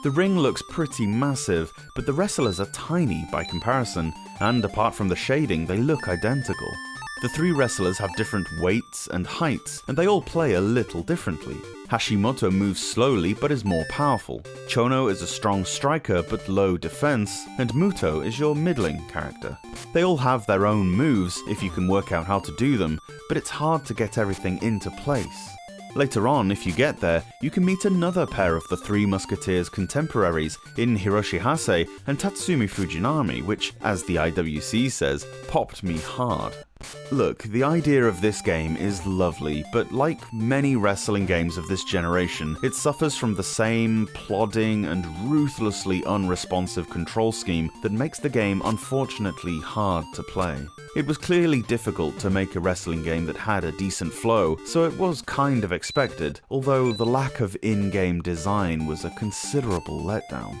The ring looks pretty massive, but the wrestlers are tiny by comparison, and apart from the shading, they look identical. The 3 wrestlers have different weights and heights, and they all play a little differently. Hashimoto moves slowly but is more powerful. Chono is a strong striker but low defense, and Muto is your middling character. They all have their own moves if you can work out how to do them, but it's hard to get everything into place. Later on, if you get there, you can meet another pair of the 3 Musketeers' contemporaries in Hiroshi Hase and Tatsumi Fujinami, which, as the IWC says, popped me hard. Look, the idea of this game is lovely, but like many wrestling games of this generation, it suffers from the same plodding and ruthlessly unresponsive control scheme that makes the game unfortunately hard to play. It was clearly difficult to make a wrestling game that had a decent flow, so it was kind of expected, although the lack of in-game design was a considerable letdown.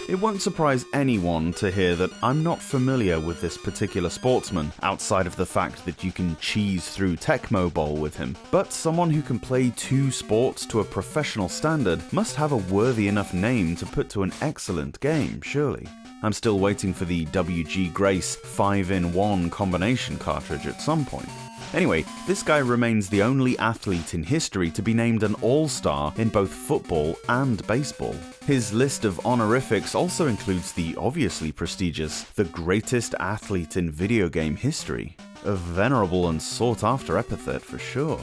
It won't surprise anyone to hear that I'm not familiar with this particular sportsman, outside of the fact that you can cheese through Tecmo Bowl with him, but someone who can play 2 sports to a professional standard must have a worthy enough name to put to an excellent game, surely. I'm still waiting for the WG Grace 5-in-1 combination cartridge at some point. Anyway, this guy remains the only athlete in history to be named an all-star in both football and baseball. His list of honorifics also includes the obviously prestigious the greatest athlete in video game history. A venerable and sought-after epithet for sure.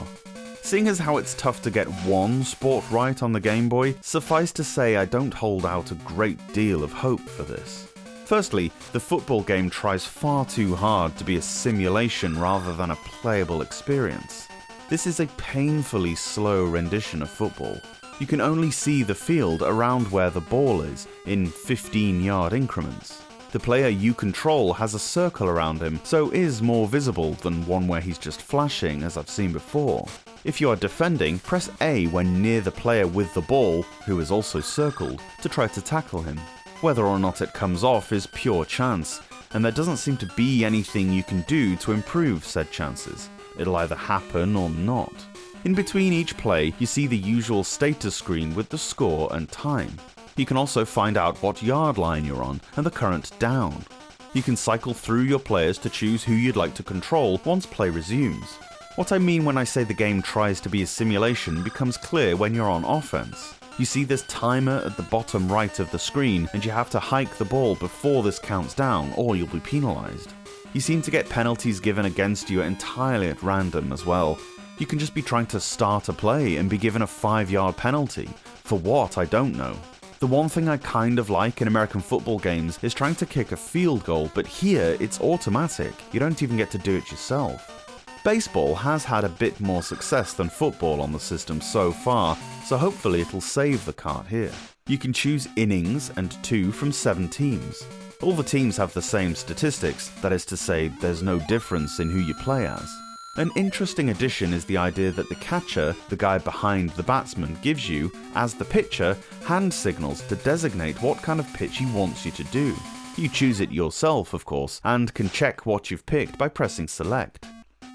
Seeing as how it's tough to get one sport right on the Game Boy, suffice to say I don't hold out a great deal of hope for this. Firstly, the football game tries far too hard to be a simulation rather than a playable experience. This is a painfully slow rendition of football. You can only see the field around where the ball is, in 15-yard increments. The player you control has a circle around him, so is more visible than one where he's just flashing, as I've seen before. If you are defending, press A when near the player with the ball, who is also circled, to try to tackle him. Whether or not it comes off is pure chance, and there doesn't seem to be anything you can do to improve said chances. It'll either happen or not. In between each play, you see the usual status screen with the score and time. You can also find out what yard line you're on and the current down. You can cycle through your players to choose who you'd like to control once play resumes. What I mean when I say the game tries to be a simulation becomes clear when you're on offense. You see this timer at the bottom right of the screen, and you have to hike the ball before this counts down, or you'll be penalised. You seem to get penalties given against you entirely at random as well. You can just be trying to start a play and be given a 5-yard penalty. For what, I don't know. The one thing I kind of like in American football games is trying to kick a field goal, but here it's automatic. You don't even get to do it yourself. Baseball has had a bit more success than football on the system so far, so hopefully it'll save the cart here. You can choose innings and 2 from 7 teams. All the teams have the same statistics, that is to say, there's no difference in who you play as. An interesting addition is the idea that the catcher, the guy behind the batsman, gives you, as the pitcher, hand signals to designate what kind of pitch he wants you to do. You choose it yourself, of course, and can check what you've picked by pressing select.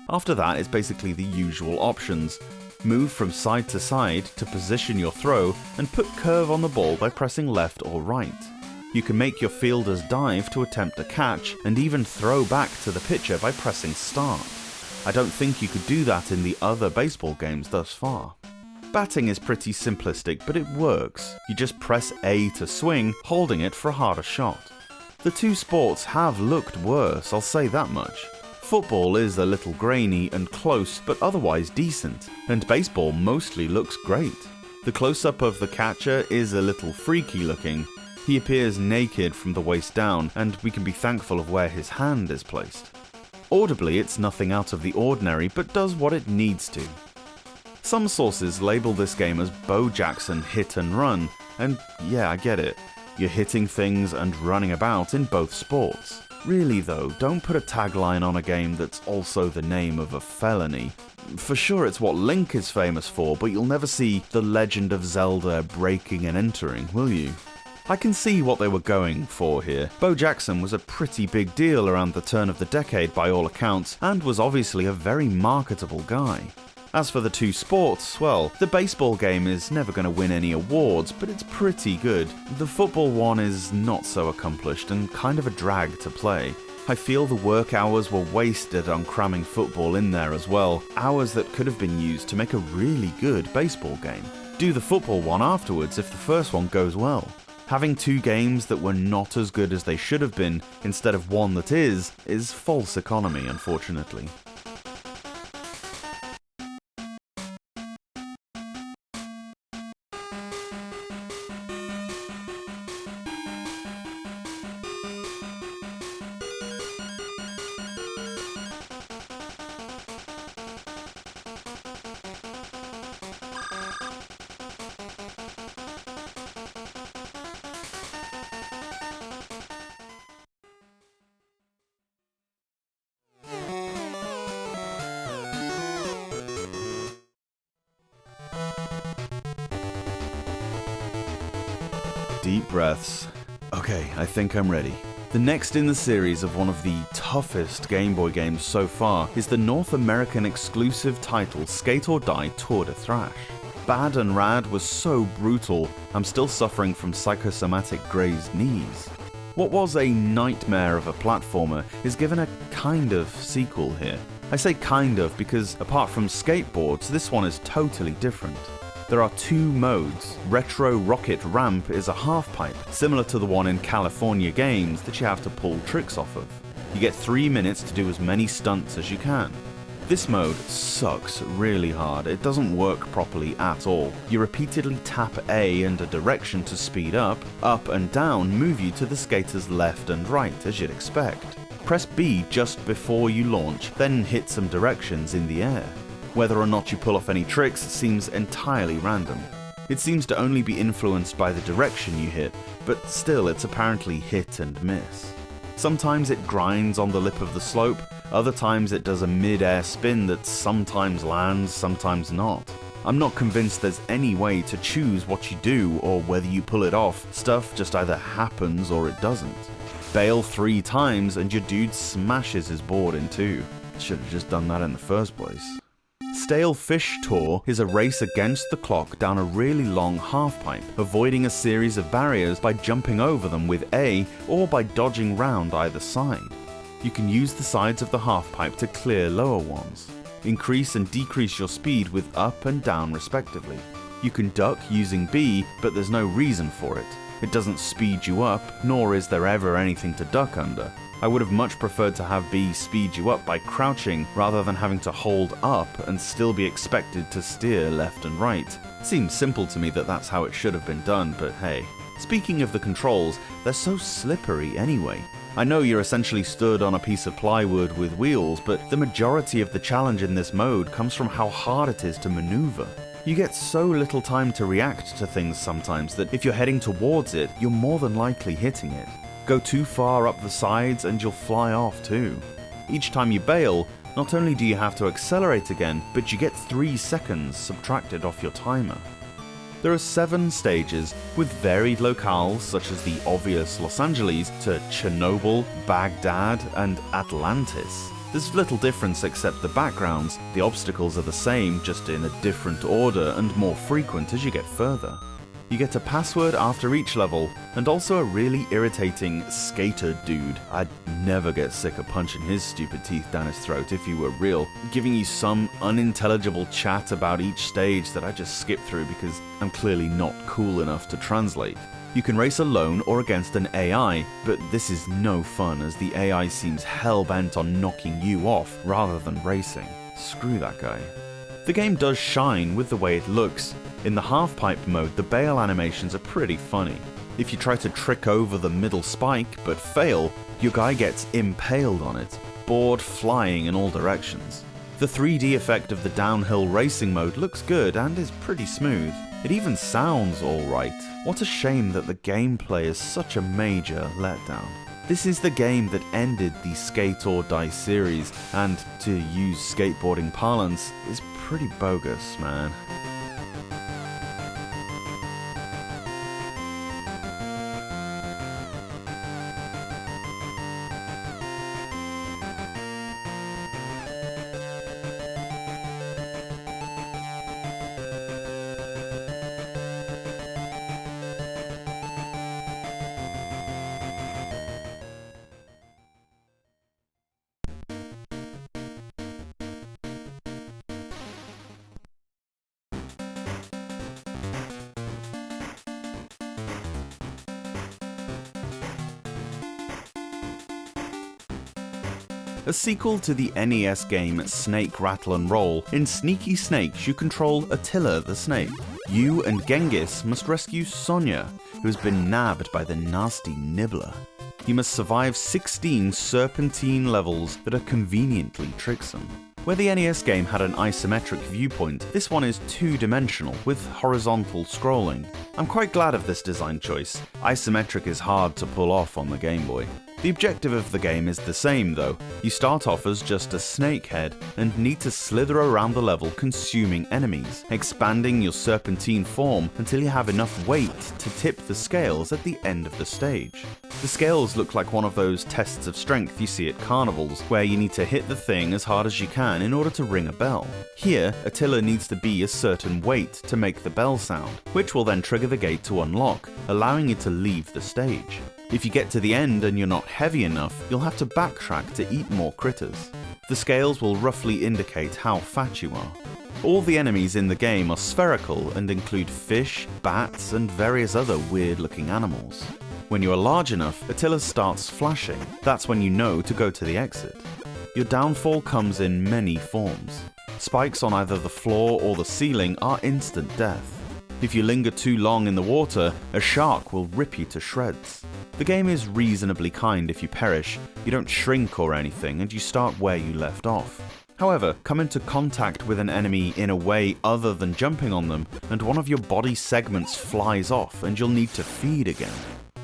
After that, it's basically the usual options. Move from side to side to position your throw, and put curve on the ball by pressing left or right. You can make your fielders dive to attempt a catch, and even throw back to the pitcher by pressing start. I don't think you could do that in the other baseball games thus far. Batting is pretty simplistic, but it works. You just press A to swing, holding it for a harder shot. The 2 sports have looked worse, I'll say that much. Football is a little grainy and close, but otherwise decent, and baseball mostly looks great. The close-up of the catcher is a little freaky looking. He appears naked from the waist down, and we can be thankful of where his hand is placed. Audibly, it's nothing out of the ordinary, but does what it needs to. Some sources label this game as Bo Jackson hit and run, and yeah, I get it. You're hitting things and running about in both sports. Really though, don't put a tagline on a game that's also the name of a felony. For sure it's what Link is famous for, but you'll never see The Legend of Zelda breaking and entering, will you? I can see what they were going for here. Bo Jackson was a pretty big deal around the turn of the decade by all accounts, and was obviously a very marketable guy. As for the 2 sports, well, the baseball game is never going to win any awards, but it's pretty good. The football one is not so accomplished and kind of a drag to play. I feel the work hours were wasted on cramming football in there as well, hours that could have been used to make a really good baseball game. Do the football one afterwards if the first one goes well. Having 2 games that were not as good as they should have been, instead of one that is false economy, unfortunately. Deep breaths. Okay, I think I'm ready. The next in the series of one of the toughest Game Boy games so far is the North American exclusive title Skate or Die Tour de Thrash. Bad and Rad was so brutal, I'm still suffering from psychosomatic grazed knees. What was a nightmare of a platformer is given a kind of sequel here. I say kind of because apart from skateboards, this one is totally different. There are two modes. Retro Rocket Ramp is a half-pipe, similar to the one in California games that you have to pull tricks off of. You get 3 minutes to do as many stunts as you can. This mode sucks really hard, it doesn't work properly at all. You repeatedly tap A and a direction to speed up and down move you to the skater's left and right as you'd expect. Press B just before you launch, then hit some directions in the air. Whether or not you pull off any tricks seems entirely random. It seems to only be influenced by the direction you hit, but still it's apparently hit and miss. Sometimes it grinds on the lip of the slope, other times it does a mid-air spin that sometimes lands, sometimes not. I'm not convinced there's any way to choose what you do or whether you pull it off, stuff just either happens or it doesn't. Bail 3 times and your dude smashes his board in 2. Should have just done that in the first place. Stale Fish Tour is a race against the clock down a really long halfpipe, avoiding a series of barriers by jumping over them with A or by dodging round either side. You can use the sides of the halfpipe to clear lower ones. Increase and decrease your speed with up and down respectively. You can duck using B, but there's no reason for it. It doesn't speed you up, nor is there ever anything to duck under. I would have much preferred to have B speed you up by crouching rather than having to hold up and still be expected to steer left and right. Seems simple to me that that's how it should have been done, but hey. Speaking of the controls, they're so slippery anyway. I know you're essentially stood on a piece of plywood with wheels, but the majority of the challenge in this mode comes from how hard it is to maneuver. You get so little time to react to things sometimes that if you're heading towards it, you're more than likely hitting it. Go too far up the sides and you'll fly off too. Each time you bail, not only do you have to accelerate again, but you get 3 seconds subtracted off your timer. There are 7 stages, with varied locales such as the obvious Los Angeles to Chernobyl, Baghdad, and Atlantis. There's little difference except the backgrounds, the obstacles are the same, just in a different order and more frequent as you get further. You get a password after each level, and also a really irritating skater dude. I'd never get sick of punching his stupid teeth down his throat if he were real, giving you some unintelligible chat about each stage that I just skip through because I'm clearly not cool enough to translate. You can race alone or against an AI, but this is no fun as the AI seems hell-bent on knocking you off rather than racing. Screw that guy. The game does shine with the way it looks. In the half-pipe mode, the bail animations are pretty funny. If you try to trick over the middle spike but fail, your guy gets impaled on it, board flying in all directions. The 3D effect of the downhill racing mode looks good and is pretty smooth. It even sounds alright. What a shame that the gameplay is such a major letdown. This is the game that ended the Skate or Die series, and to use skateboarding parlance, is pretty bogus, man. A sequel to the NES game Snake, Rattle and Roll, in Sneaky Snakes you control Attila the Snake. You and Genghis must rescue Sonia, who has been nabbed by the nasty Nibbler. You must survive 16 serpentine levels that are conveniently tricksome. Where the NES game had an isometric viewpoint, this one is two-dimensional, with horizontal scrolling. I'm quite glad of this design choice. Isometric is hard to pull off on the Game Boy. The objective of the game is the same though. You start off as just a snakehead and need to slither around the level consuming enemies, expanding your serpentine form until you have enough weight to tip the scales at the end of the stage. The scales look like one of those tests of strength you see at carnivals, where you need to hit the thing as hard as you can in order to ring a bell. Here, Attila needs to be a certain weight to make the bell sound, which will then trigger the gate to unlock, allowing you to leave the stage. If you get to the end and you're not heavy enough, you'll have to backtrack to eat more critters. The scales will roughly indicate how fat you are. All the enemies in the game are spherical and include fish, bats, and various other weird-looking animals. When you are large enough, Attila starts flashing. That's when you know to go to the exit. Your downfall comes in many forms. Spikes on either the floor or the ceiling are instant death. If you linger too long in the water, a shark will rip you to shreds. The game is reasonably kind if you perish, you don't shrink or anything, and you start where you left off. However, come into contact with an enemy in a way other than jumping on them, and one of your body segments flies off and you'll need to feed again.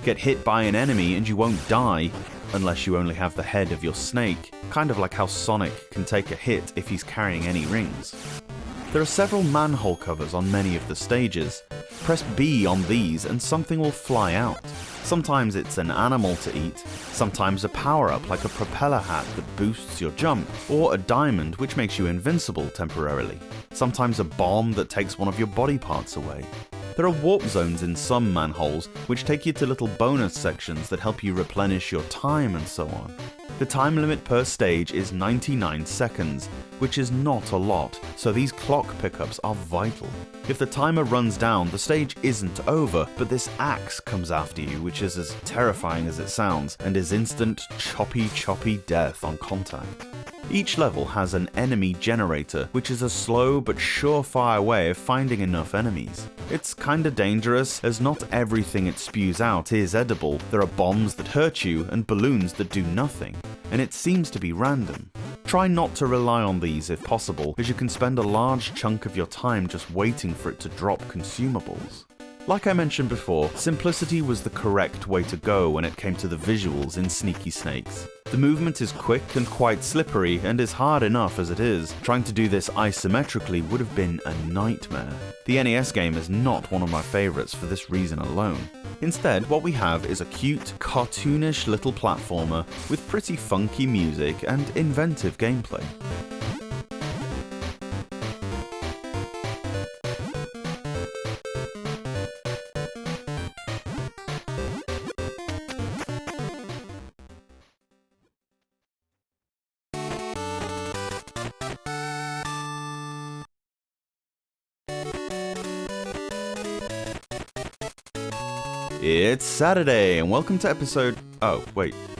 Get hit by an enemy and you won't die, unless you only have the head of your snake, kind of like how Sonic can take a hit if he's carrying any rings. There are several manhole covers on many of the stages. Press B on these and something will fly out. Sometimes it's an animal to eat, sometimes a power-up like a propeller hat that boosts your jump, or a diamond which makes you invincible temporarily. Sometimes a bomb that takes one of your body parts away. There are warp zones in some manholes which take you to little bonus sections that help you replenish your time and so on. The time limit per stage is 99 seconds, which is not a lot, so these clock pickups are vital. If the timer runs down, the stage isn't over, but this axe comes after you, which is as terrifying as it sounds, and is instant choppy death on contact. Each level has an enemy generator, which is a slow but surefire way of finding enough enemies. It's kinda dangerous, as not everything it spews out is edible. There are bombs that hurt you and balloons that do nothing, and it seems to be random. Try not to rely on these if possible, as you can spend a large chunk of your time just waiting for it to drop consumables. Like I mentioned before, simplicity was the correct way to go when it came to the visuals in Sneaky Snakes. The movement is quick and quite slippery and is hard enough as it is. Trying to do this isometrically would have been a nightmare. The NES game is not one of my favourites for this reason alone. Instead, what we have is a cute, cartoonish little platformer with pretty funky music and inventive gameplay. It's Saturday, and welcome to episode...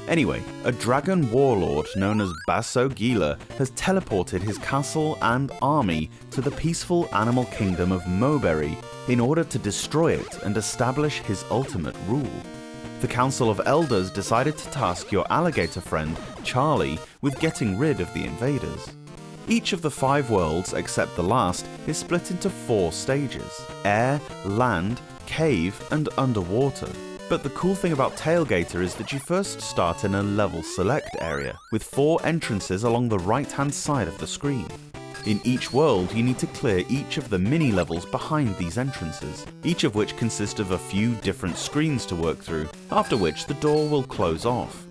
Anyway, a dragon warlord known as Basso Gila has teleported his castle and army to the peaceful animal kingdom of Moberry in order to destroy it and establish his ultimate rule. The Council of Elders decided to task your alligator friend, Charlie, with getting rid of the invaders. Each of the 5 worlds, except the last, is split into 4 stages: air, land, cave, and underwater. But the cool thing about Tailgator is that you first start in a level select area, with 4 entrances along the right-hand side of the screen. In each world, you need to clear each of the mini-levels behind these entrances, each of which consist of a few different screens to work through, after which the door will close off.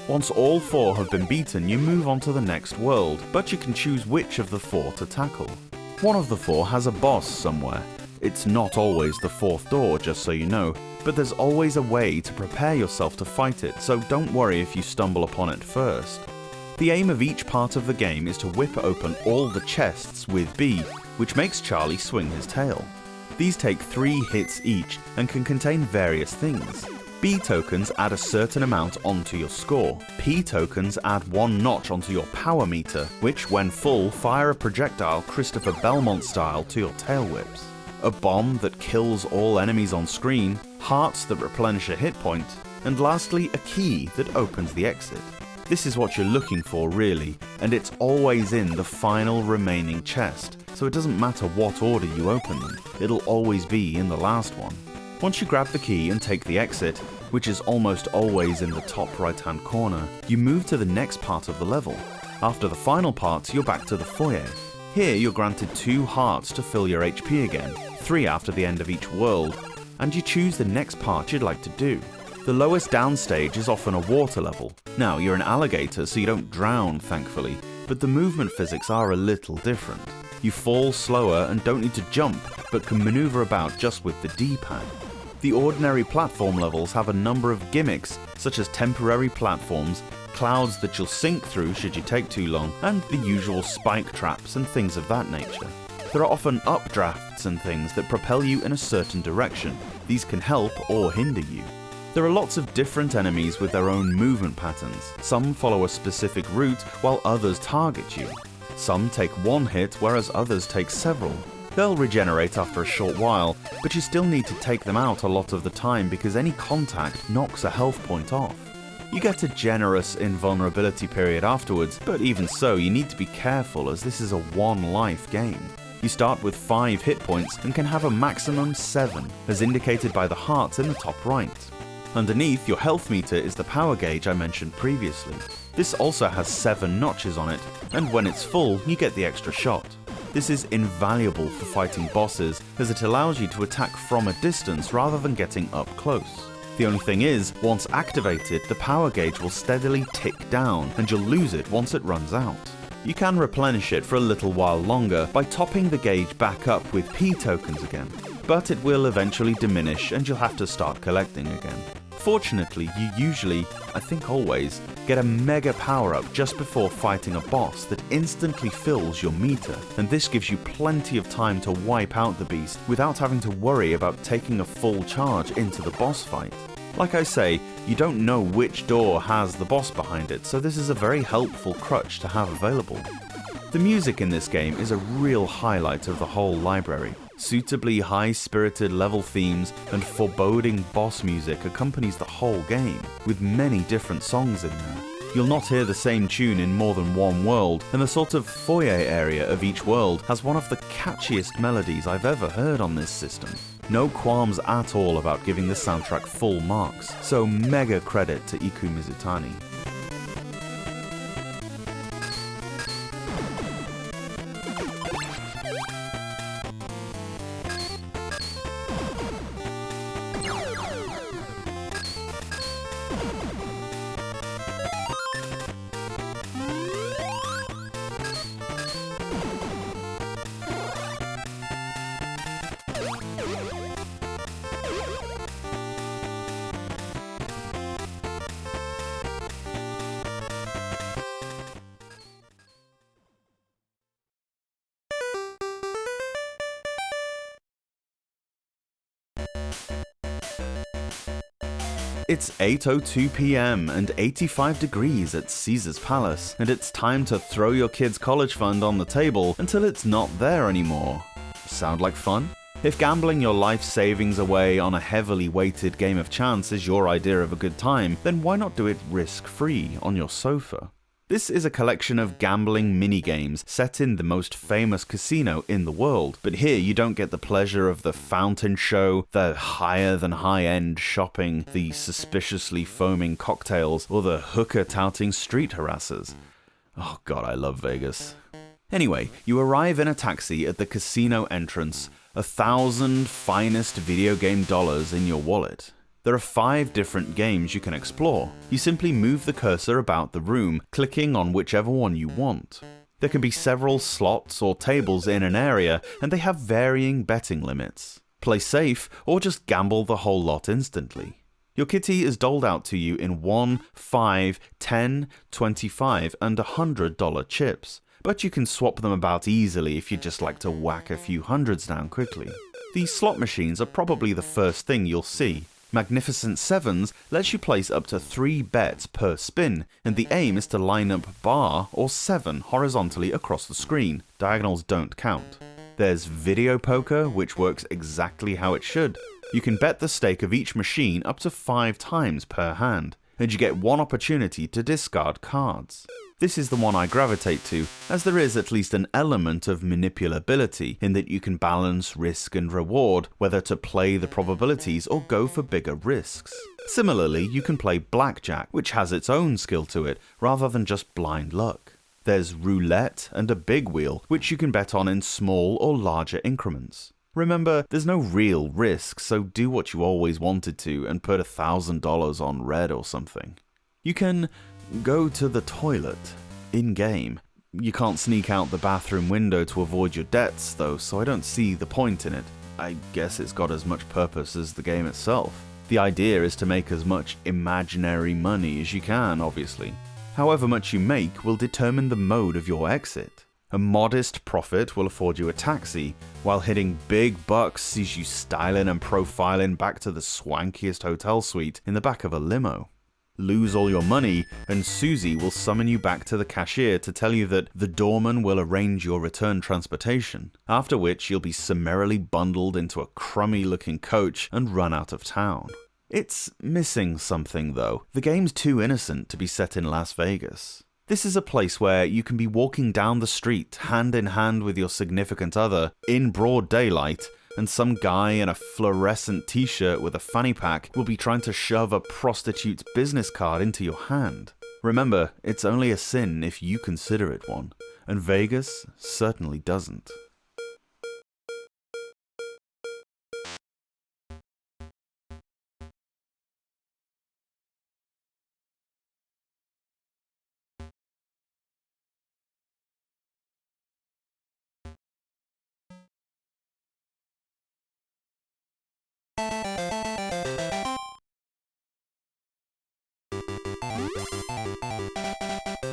Once all 4 have been beaten, you move on to the next world, but you can choose which of the 4 to tackle. One of the 4 has a boss somewhere. It's not always the 4th door, just so you know, but there's always a way to prepare yourself to fight it, so don't worry if you stumble upon it first. The aim of each part of the game is to whip open all the chests with B, which makes Charlie swing his tail. These take 3 hits each and can contain various things. B tokens add a certain amount onto your score. P tokens add 1 notch onto your power meter, which when full fire a projectile Christopher Belmont style to your tail whips. A bomb that kills all enemies on screen, hearts that replenish a hit point, and lastly a key that opens the exit. This is what you're looking for really, and it's always in the final remaining chest, so it doesn't matter what order you open them, it'll always be in the last one. Once you grab the key and take the exit, which is almost always in the top right-hand corner, you move to the next part of the level. After the final part, you're back to the foyer. Here you're granted 2 hearts to fill your HP again, 3 after the end of each world, and you choose the next part you'd like to do. The lowest down stage is often a water level. Now, you're an alligator, so you don't drown, thankfully, but the movement physics are a little different. You fall slower and don't need to jump, but can maneuver about just with the D-pad. The ordinary platform levels have a number of gimmicks, such as temporary platforms, clouds that you'll sink through should you take too long, and the usual spike traps and things of that nature. There are often updrafts and things that propel you in a certain direction. These can help or hinder you. There are lots of different enemies with their own movement patterns. Some follow a specific route while others target you. Some take one hit whereas others take several. They'll regenerate after a short while, but you still need to take them out a lot of the time because any contact knocks a health point off. You get a generous invulnerability period afterwards, but even so you need to be careful as this is a one-life game. You start with 5 hit points and can have a maximum 7, as indicated by the hearts in the top right. Underneath your health meter is the power gauge I mentioned previously. This also has 7 notches on it, and when it's full, you get the extra shot. This is invaluable for fighting bosses, as it allows you to attack from a distance rather than getting up close. The only thing is, once activated, the power gauge will steadily tick down, and you'll lose it once it runs out. You can replenish it for a little while longer by topping the gauge back up with P tokens again, but it will eventually diminish and you'll have to start collecting again. Fortunately, you usually, I think always, get a mega power-up just before fighting a boss that instantly fills your meter, and this gives you plenty of time to wipe out the beast without having to worry about taking a full charge into the boss fight. Like I say, you don't know which door has the boss behind it, so this is a very helpful crutch to have available. The music in this game is a real highlight of the whole library. Suitably high-spirited level themes and foreboding boss music accompanies the whole game, with many different songs in there. You'll not hear the same tune in more than one world, and the sort of foyer area of each world has one of the catchiest melodies I've ever heard on this system. No qualms at all about giving the soundtrack full marks, so mega credit to Iku Mizutani. It's 8:02 PM and 85 degrees at Caesar's Palace, and it's time to throw your kid's college fund on the table until it's not there anymore. Sound like fun? If gambling your life savings away on a heavily weighted game of chance is your idea of a good time, then why not do it risk-free on your sofa? This is a collection of gambling mini-games set in the most famous casino in the world, but here you don't get the pleasure of the fountain show, the higher-than-high-end shopping, the suspiciously foaming cocktails, or the hooker-touting street harassers. Oh god, I love Vegas. Anyway, you arrive in a taxi at the casino entrance, 1,000 finest video game dollars in your wallet. There are 5 different games you can explore. You simply move the cursor about the room, clicking on whichever one you want. There can be several slots or tables in an area, and they have varying betting limits. Play safe, or just gamble the whole lot instantly. Your kitty is doled out to you in $1, $5, $10, $25, and $100 chips, but you can swap them about easily if you'd just like to whack a few hundreds down quickly. These slot machines are probably the first thing you'll see. Magnificent Sevens lets you place up to 3 bets per spin, and the aim is to line up bar or 7 horizontally across the screen. Diagonals don't count. There's video poker, which works exactly how it should. You can bet the stake of each machine up to 5 times per hand. and you get one opportunity to discard cards. This is the one I gravitate to, as there is at least an element of manipulability in that you can balance risk and reward, whether to play the probabilities or go for bigger risks. Similarly, you can play blackjack, which has its own skill to it, rather than just blind luck. There's roulette and a big wheel, which you can bet on in small or larger increments. Remember, there's no real risk, so do what you always wanted to and put $1,000 on red or something. You can go to the toilet in-game. You can't sneak out the bathroom window to avoid your debts though, so I don't see the point in it. I guess it's got as much purpose as the game itself. The idea is to make as much imaginary money as you can, obviously. However much you make will determine the mode of your exit. A modest profit will afford you a taxi, while hitting big bucks sees you styling and profiling back to the swankiest hotel suite in the back of a limo. Lose all your money, and Susie will summon you back to the cashier to tell you that the doorman will arrange your return transportation, after which you'll be summarily bundled into a crummy-looking coach and run out of town. It's missing something though. The game's too innocent to be set in Las Vegas. This is a place where you can be walking down the street hand in hand with your significant other in broad daylight, and some guy in a fluorescent t-shirt with a fanny pack will be trying to shove a prostitute's business card into your hand. Remember, it's only a sin if you consider it one, and Vegas certainly doesn't.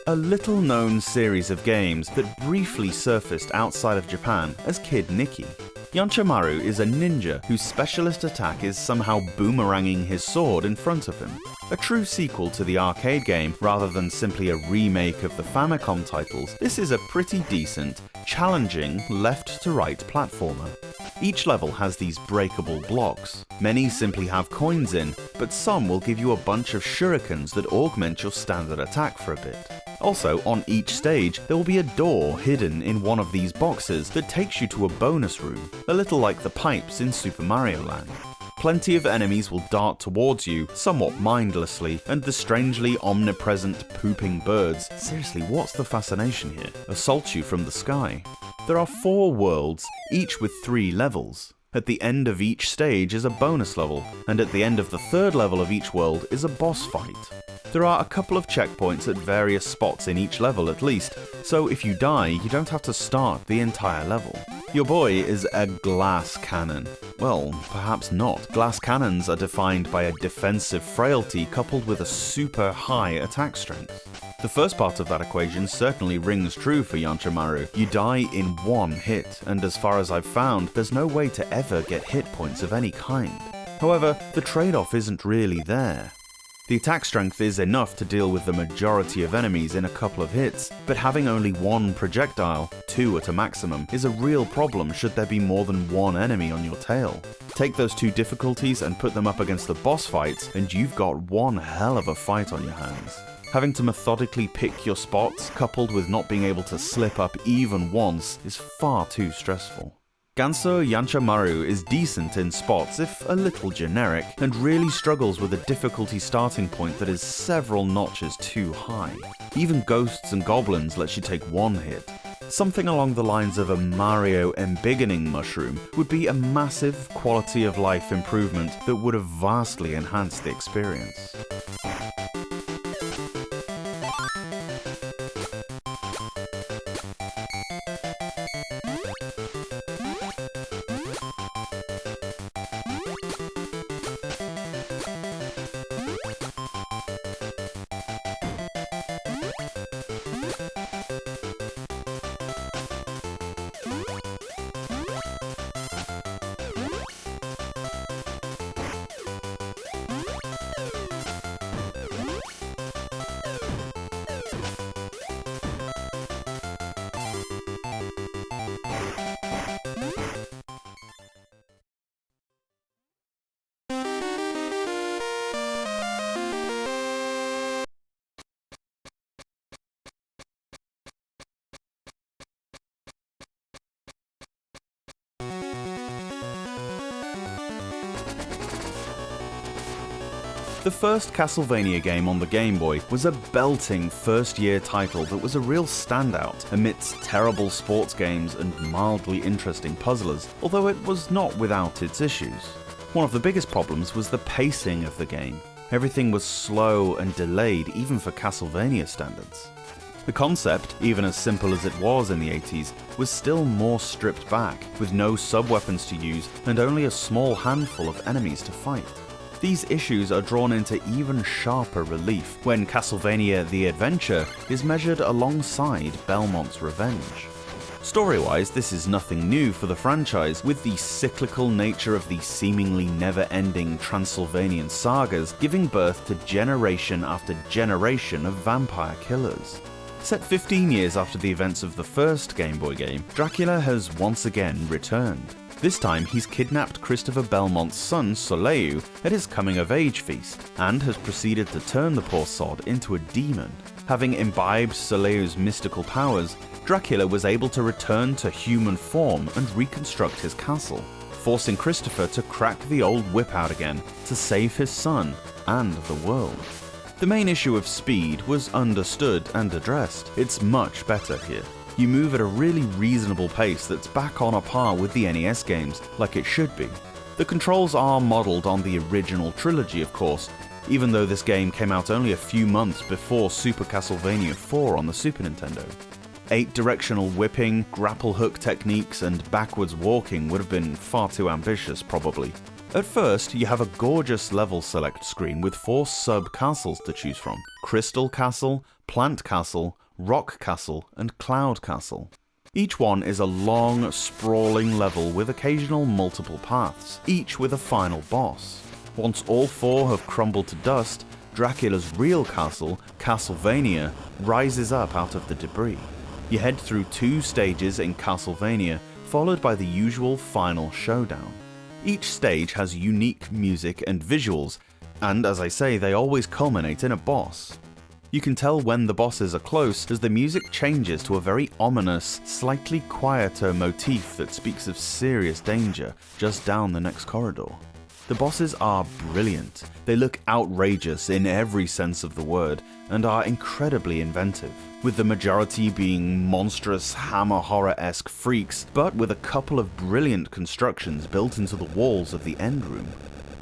A little-known series of games that briefly surfaced outside of Japan as Kid Nicky. Honmaru is a ninja whose specialist attack is somehow boomeranging his sword in front of him. A true sequel to the arcade game rather than simply a remake of the Famicom titles, this is a pretty decent, challenging left-to-right platformer. Each level has these breakable blocks. Many simply have coins in, but some will give you a bunch of shurikens that augment your standard attack for a bit. Also, on each stage, there will be a door hidden in one of these boxes that takes you to a bonus room, a little like the pipes in Super Mario Land. Plenty of enemies will dart towards you, somewhat mindlessly, and the strangely omnipresent pooping birds, seriously, what's the fascination here, assault you from the sky. There are 4 worlds, each with 3 levels. At the end of each stage is a bonus level, and at the end of the 3rd level of each world is a boss fight. There are a couple of checkpoints at various spots in each level at least, so if you die, you don't have to start the entire level. Your boy is a glass cannon. Well, perhaps not. Glass cannons are defined by a defensive frailty coupled with a super high attack strength. The first part of that equation certainly rings true for Honmaru. You die in 1 hit, and as far as I've found, there's no way to ever get hit points of any kind. However, the trade-off isn't really there. The attack strength is enough to deal with the majority of enemies in a couple of hits, but having only 1 projectile, 2 at a maximum, is a real problem should there be more than 1 enemy on your tail. Take those 2 difficulties and put them up against the boss fights, and you've got one hell of a fight on your hands. Having to methodically pick your spots, coupled with not being able to slip up even once, is far too stressful. Ganso Honmaru is decent in spots, if a little generic, and really struggles with a difficulty starting point that is several notches too high. Even ghosts and goblins lets you take 1 hit. Something along the lines of a Mario embiggening mushroom would be a massive quality of life improvement that would have vastly enhanced the experience. The first Castlevania game on the Game Boy was a belting first-year title that was a real standout amidst terrible sports games and mildly interesting puzzlers, although it was not without its issues. One of the biggest problems was the pacing of the game. Everything was slow and delayed even for Castlevania standards. The concept, even as simple as it was in the 80s, was still more stripped back, with no sub-weapons to use and only a small handful of enemies to fight. These issues are drawn into even sharper relief when Castlevania The Adventure is measured alongside Belmont's Revenge. Story-wise, this is nothing new for the franchise, with the cyclical nature of the seemingly never-ending Transylvanian sagas giving birth to generation after generation of vampire killers. Set 15 years after the events of the first Game Boy game, Dracula has once again returned. This time he's kidnapped Christopher Belmont's son Soleil at his coming-of-age feast, and has proceeded to turn the poor sod into a demon. Having imbibed Soleil's mystical powers, Dracula was able to return to human form and reconstruct his castle, forcing Christopher to crack the old whip out again to save his son and the world. The main issue of speed was understood and addressed. It's much better here. You move at a really reasonable pace that's back on a par with the NES games, like it should be. The controls are modelled on the original trilogy, of course, even though this game came out only a few months before Super Castlevania IV on the Super Nintendo. 8-directional whipping, grapple hook techniques, and backwards walking would have been far too ambitious, probably. At first, you have a gorgeous level select screen with 4 sub-castles to choose from: Crystal Castle, Plant Castle, Rock Castle, and Cloud Castle. Each one is a long, sprawling level with occasional multiple paths, each with a final boss. Once all 4 have crumbled to dust, Dracula's real castle, Castlevania, rises up out of the debris. You head through 2 stages in Castlevania, followed by the usual final showdown. Each stage has unique music and visuals, and as I say, they always culminate in a boss. You can tell when the bosses are close as the music changes to a very ominous, slightly quieter motif that speaks of serious danger just down the next corridor. The bosses are brilliant. They look outrageous in every sense of the word, and are incredibly inventive, with the majority being monstrous Hammer horror-esque freaks, but with a couple of brilliant constructions built into the walls of the end room.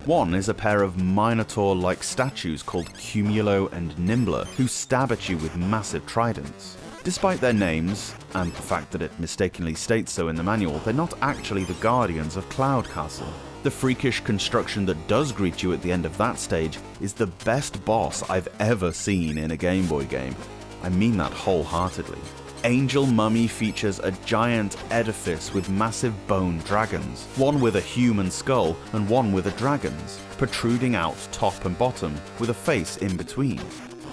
One is a pair of Minotaur-like statues called Cumulo and Nimbler, who stab at you with massive tridents. Despite their names, and the fact that it mistakenly states so in the manual, they're not actually the guardians of Cloud Castle. The freakish construction that does greet you at the end of that stage is the best boss I've ever seen in a Game Boy game. I mean that wholeheartedly. Angel Mummy features a giant edifice with massive bone dragons, one with a human skull and one with a dragon's, protruding out top and bottom with a face in between.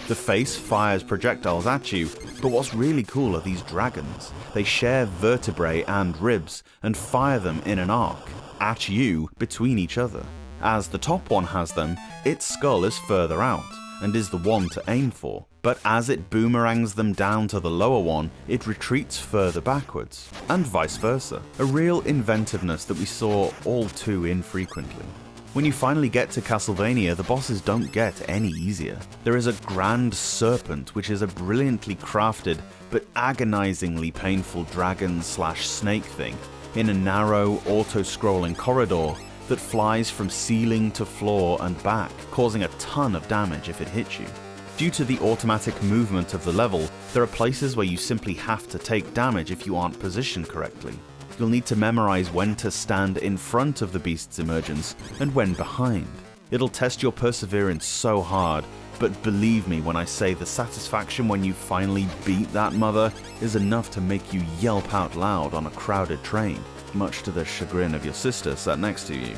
The face fires projectiles at you, but what's really cool are these dragons. They share vertebrae and ribs and fire them in an arc, at you between each other. As the top one has them, its skull is further out and is the one to aim for, but as it boomerangs them down to the lower one, it retreats further backwards, and vice versa. A real inventiveness that we saw all too infrequently. When you finally get to Castlevania, the bosses don't get any easier. There is a grand serpent, which is a brilliantly crafted but agonizingly painful dragon/snake thing in a narrow, auto-scrolling corridor that flies from ceiling to floor and back, causing a ton of damage if it hits you. Due to the automatic movement of the level, there are places where you simply have to take damage if you aren't positioned correctly. You'll need to memorize when to stand in front of the beast's emergence and when behind. It'll test your perseverance so hard, but believe me when I say the satisfaction when you finally beat that mother is enough to make you yelp out loud on a crowded train, much to the chagrin of your sister sat next to you.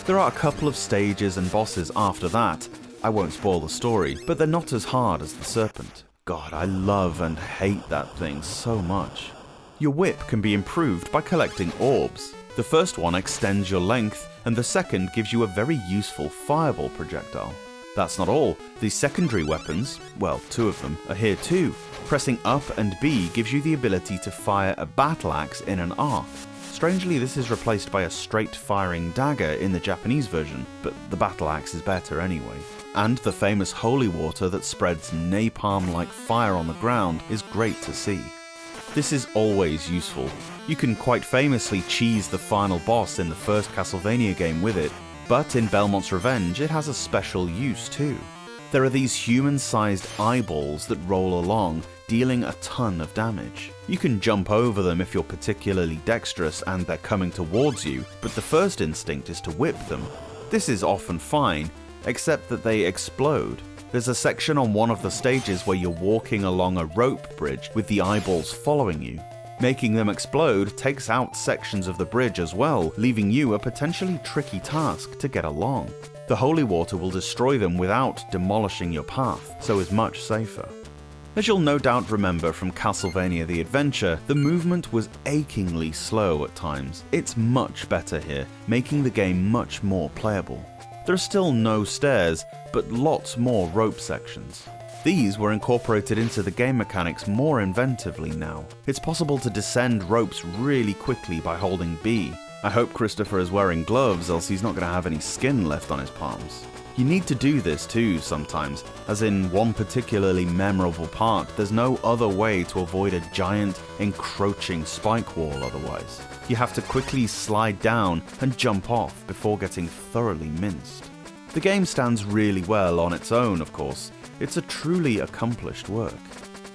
There are a couple of stages and bosses after that. I won't spoil the story, but they're not as hard as the serpent. God, I love and hate that thing so much. Your whip can be improved by collecting orbs. The first one extends your length, and the second gives you a very useful fireball projectile. That's not all. The secondary weapons, well, 2 of them, are here too. Pressing up and B gives you the ability to fire a battle axe in an arc. Strangely, this is replaced by a straight-firing dagger in the Japanese version, but the battle axe is better anyway. And the famous holy water that spreads napalm-like fire on the ground is great to see. This is always useful. You can quite famously cheese the final boss in the first Castlevania game with it, but in Belmont's Revenge it has a special use too. There are these human-sized eyeballs that roll along, dealing a ton of damage. You can jump over them if you're particularly dexterous and they're coming towards you, but the first instinct is to whip them. This is often fine, except that they explode. There's a section on one of the stages where you're walking along a rope bridge with the eyeballs following you. Making them explode takes out sections of the bridge as well, leaving you a potentially tricky task to get along. The holy water will destroy them without demolishing your path, so is much safer. As you'll no doubt remember from Castlevania the Adventure, the movement was achingly slow at times. It's much better here, making the game much more playable. There are still no stairs, but lots more rope sections. These were incorporated into the game mechanics more inventively now. It's possible to descend ropes really quickly by holding B. I hope Christopher is wearing gloves, else he's not going to have any skin left on his palms. You need to do this too sometimes, as in one particularly memorable part, there's no other way to avoid a giant, encroaching spike wall otherwise. You have to quickly slide down and jump off before getting thoroughly minced. The game stands really well on its own, of course. It's a truly accomplished work.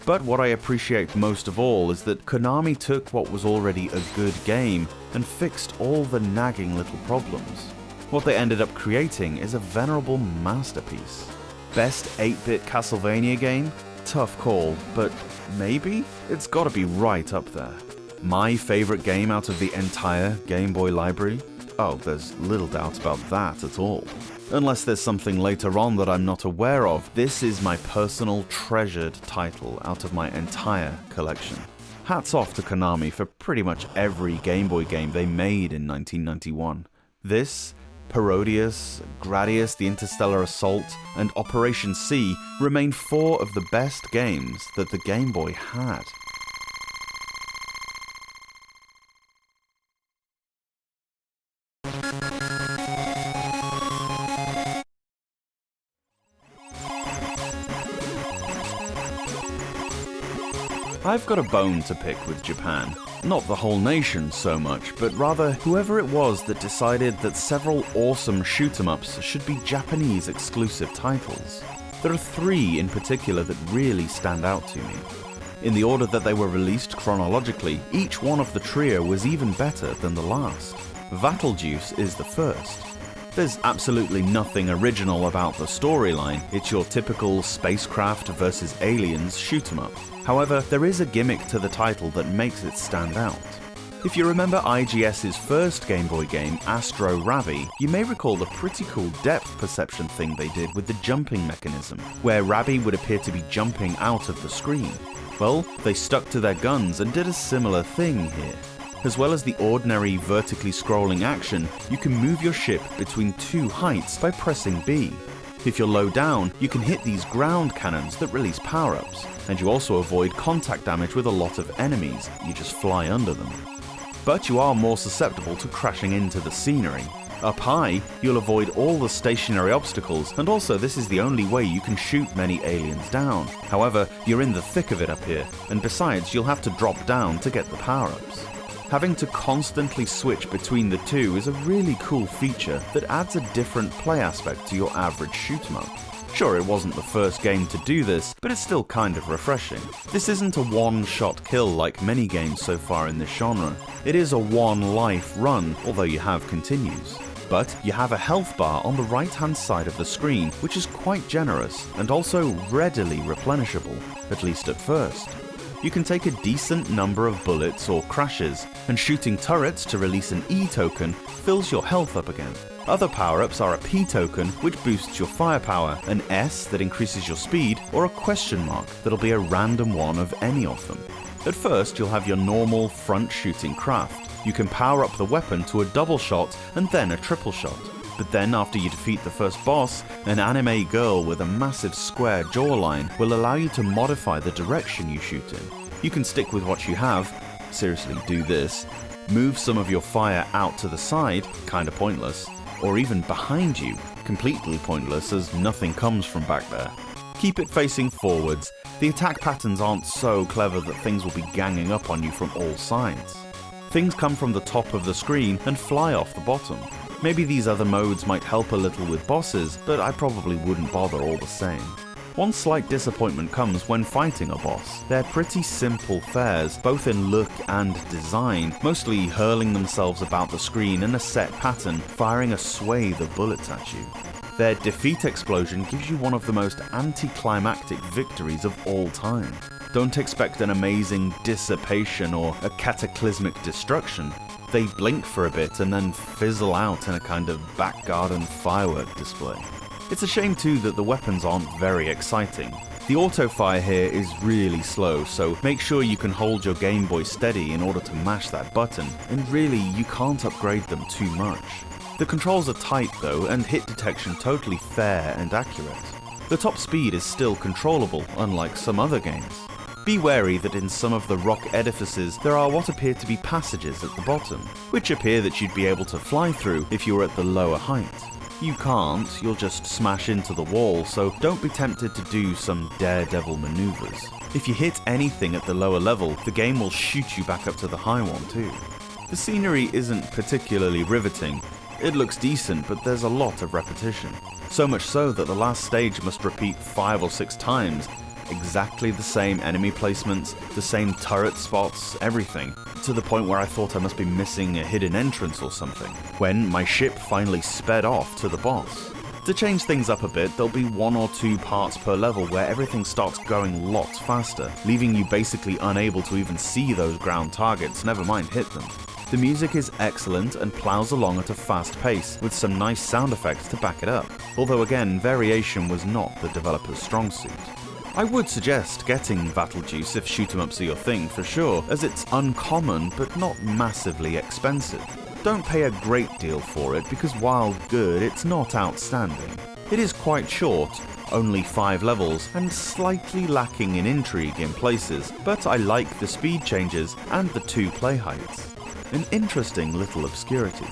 But what I appreciate most of all is that Konami took what was already a good game and fixed all the nagging little problems. What they ended up creating is a venerable masterpiece. Best 8-bit Castlevania game? Tough call, but maybe? It's gotta be right up there. My favorite game out of the entire Game Boy library? Oh, there's little doubt about that at all. Unless there's something later on that I'm not aware of, this is my personal treasured title out of my entire collection. Hats off to Konami for pretty much every Game Boy game they made in 1991. This, Parodius, Gradius the Interstellar Assault, and Operation C remain 4 of the best games that the Game Boy had. I've got a bone to pick with Japan. Not the whole nation so much, but rather whoever it was that decided that several awesome shoot-em-ups should be Japanese exclusive titles. There are 3 in particular that really stand out to me. In the order that they were released chronologically, each one of the trio was even better than the last. Vattle Giuce is the first. There's absolutely nothing original about the storyline. It's your typical spacecraft versus aliens shoot-em-up. However, there is a gimmick to the title that makes it stand out. If you remember IGS's first Game Boy game, Astro Rabby, you may recall the pretty cool depth perception thing they did with the jumping mechanism, where Rabby would appear to be jumping out of the screen. Well, they stuck to their guns and did a similar thing here. As well as the ordinary vertically scrolling action, you can move your ship between 2 heights by pressing B. If you're low down, you can hit these ground cannons that release power-ups, and you also avoid contact damage with a lot of enemies, you just fly under them. But you are more susceptible to crashing into the scenery. Up high, you'll avoid all the stationary obstacles, and also this is the only way you can shoot many aliens down. However, you're in the thick of it up here, and besides you'll have to drop down to get the power-ups. Having to constantly switch between the two is a really cool feature that adds a different play aspect to your average shoot-em-up. Sure, it wasn't the first game to do this, but it's still kind of refreshing. This isn't a one-shot kill like many games so far in this genre. It is a one-life run, although you have continues. But you have a health bar on the right-hand side of the screen, which is quite generous, and also readily replenishable, at least at first. You can take a decent number of bullets or crashes, and shooting turrets to release an E token fills your health up again. Other power-ups are a P token, which boosts your firepower, an S that increases your speed, or a question mark that'll be a random one of any of them. At first, you'll have your normal front shooting craft. You can power up the weapon to a double shot and then a triple shot. But then after you defeat the first boss, an anime girl with a massive square jawline will allow you to modify the direction you shoot in. You can stick with what you have, seriously do this, move some of your fire out to the side, kinda pointless, or even behind you, completely pointless as nothing comes from back there. Keep it facing forwards. The attack patterns aren't so clever that things will be ganging up on you from all sides. Things come from the top of the screen and fly off the bottom. Maybe these other modes might help a little with bosses, but I probably wouldn't bother all the same. One slight disappointment comes when fighting a boss. They're pretty simple fares, both in look and design, mostly hurling themselves about the screen in a set pattern, firing a swathe of bullets at you. Their defeat explosion gives you one of the most anticlimactic victories of all time. Don't expect an amazing dissipation or a cataclysmic destruction. They blink for a bit and then fizzle out in a kind of back garden firework display. It's a shame too that the weapons aren't very exciting. The auto-fire here is really slow, so make sure you can hold your Game Boy steady in order to mash that button, and really you can't upgrade them too much. The controls are tight though, and hit detection totally fair and accurate. The top speed is still controllable, unlike some other games. Be wary that in some of the rock edifices there are what appear to be passages at the bottom, which appear that you'd be able to fly through if you were at the lower height. You can't, you'll just smash into the wall, so don't be tempted to do some daredevil maneuvers. If you hit anything at the lower level, the game will shoot you back up to the high one too. The scenery isn't particularly riveting. It looks decent, but there's a lot of repetition. So much so that the last stage must repeat 5 or 6 times. Exactly the same enemy placements, the same turret spots, everything, to the point where I thought I must be missing a hidden entrance or something, when my ship finally sped off to the boss. To change things up a bit, there'll be 1 or 2 parts per level where everything starts going lots faster, leaving you basically unable to even see those ground targets, never mind hit them. The music is excellent and plows along at a fast pace, with some nice sound effects to back it up, although again, variation was not the developer's strong suit. I would suggest getting Vattle Giuce if shoot-em-ups are your thing for sure, as it's uncommon but not massively expensive. Don't pay a great deal for it because while good, it's not outstanding. It is quite short, only 5 levels, and slightly lacking in intrigue in places, but I like the speed changes and the 2 play heights. An interesting little obscurity.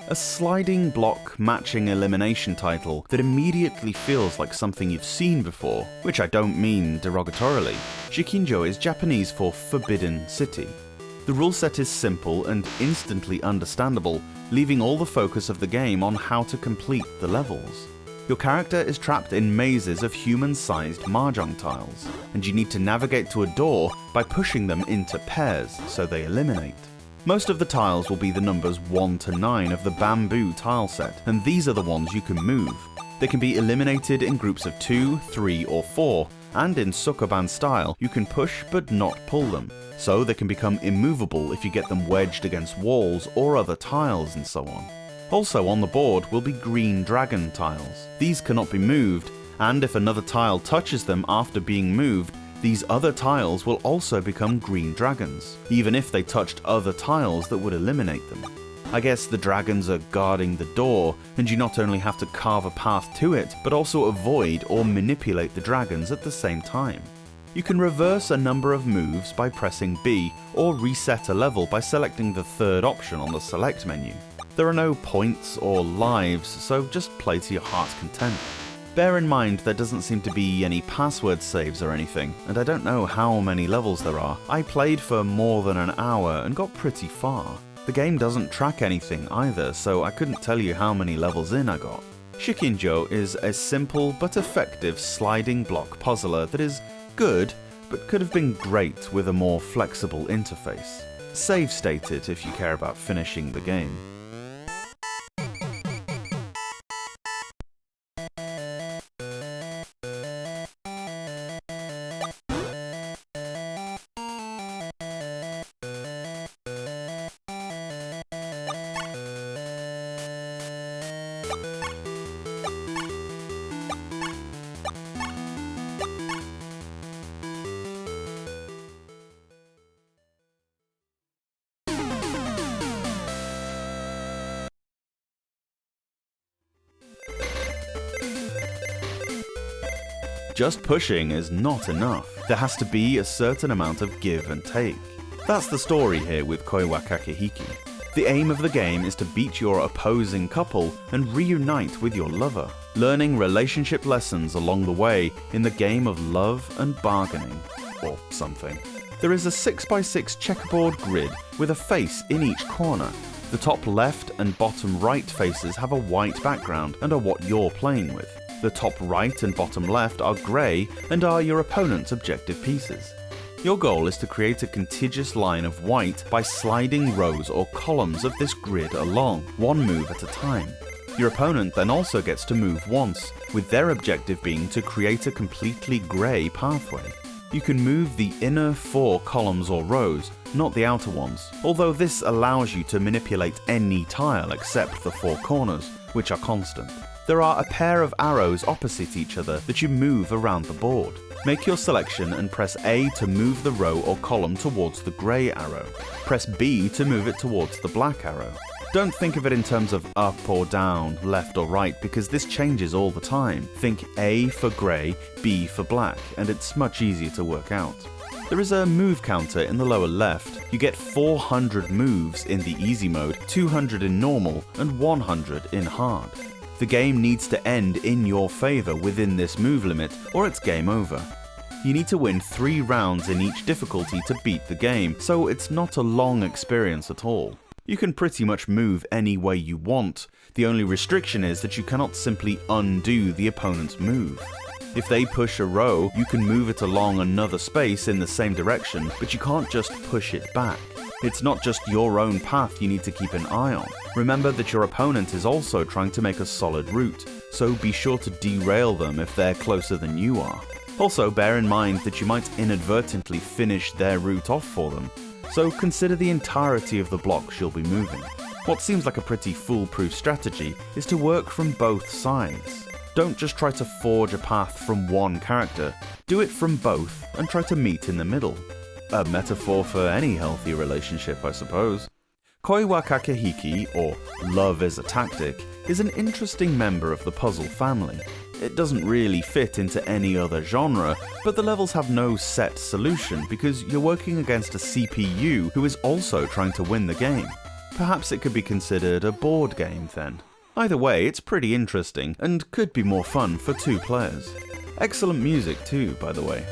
A sliding block matching elimination title that immediately feels like something you've seen before, which I don't mean derogatorily. Shikinjo is Japanese for Forbidden City. The rule set is simple and instantly understandable, leaving all the focus of the game on how to complete the levels. Your character is trapped in mazes of human-sized mahjong tiles, and you need to navigate to a door by pushing them into pairs so they eliminate. Most of the tiles will be the numbers 1 to 9 of the bamboo tile set, and these are the ones you can move. They can be eliminated in groups of 2, 3 or 4, and in Sokoban style you can push but not pull them, so they can become immovable if you get them wedged against walls or other tiles and so on. Also on the board will be green dragon tiles. These cannot be moved, and if another tile touches them after being moved, these other tiles will also become green dragons, even if they touched other tiles that would eliminate them. I guess the dragons are guarding the door, and you not only have to carve a path to it, but also avoid or manipulate the dragons at the same time. You can reverse a number of moves by pressing B, or reset a level by selecting the third option on the select menu. There are no points or lives, so just play to your heart's content. Bear in mind there doesn't seem to be any password saves or anything, and I don't know how many levels there are. I played for more than an hour and got pretty far. The game doesn't track anything either, so I couldn't tell you how many levels in I got. Shikinjo is a simple but effective sliding block puzzler that is good, but could have been great with a more flexible interface. Save state it if you care about finishing the game. Just pushing is not enough. There has to be a certain amount of give and take. That's the story here with Koiwa Kakehiki. The aim of the game is to beat your opposing couple and reunite with your lover, learning relationship lessons along the way in the game of love and bargaining, or something. There is a 6x6 checkerboard grid with a face in each corner. The top left and bottom right faces have a white background and are what you're playing with. The top right and bottom left are grey and are your opponent's objective pieces. Your goal is to create a contiguous line of white by sliding rows or columns of this grid along, one move at a time. Your opponent then also gets to move once, with their objective being to create a completely grey pathway. You can move the inner 4 columns or rows, not the outer ones, although this allows you to manipulate any tile except the 4 corners, which are constant. There are a pair of arrows opposite each other that you move around the board. Make your selection and press A to move the row or column towards the grey arrow. Press B to move it towards the black arrow. Don't think of it in terms of up or down, left or right, because this changes all the time. Think A for grey, B for black, and it's much easier to work out. There is a move counter in the lower left. You get 400 moves in the easy mode, 200 in normal, and 100 in hard. The game needs to end in your favour within this move limit, or it's game over. You need to win 3 rounds in each difficulty to beat the game, so it's not a long experience at all. You can pretty much move any way you want. The only restriction is that you cannot simply undo the opponent's move. If they push a row, you can move it along another space in the same direction, but you can't just push it back. It's not just your own path you need to keep an eye on. Remember that your opponent is also trying to make a solid route, so be sure to derail them if they're closer than you are. Also, bear in mind that you might inadvertently finish their route off for them, so consider the entirety of the blocks you'll be moving. What seems like a pretty foolproof strategy is to work from both sides. Don't just try to forge a path from one character, do it from both and try to meet in the middle. A metaphor for any healthy relationship, I suppose. Koiwa Kakehiki, or Love is a Tactic, is an interesting member of the puzzle family. It doesn't really fit into any other genre, but the levels have no set solution because you're working against a CPU who is also trying to win the game. Perhaps it could be considered a board game then. Either way, it's pretty interesting and could be more fun for 2 players. Excellent music too, by the way.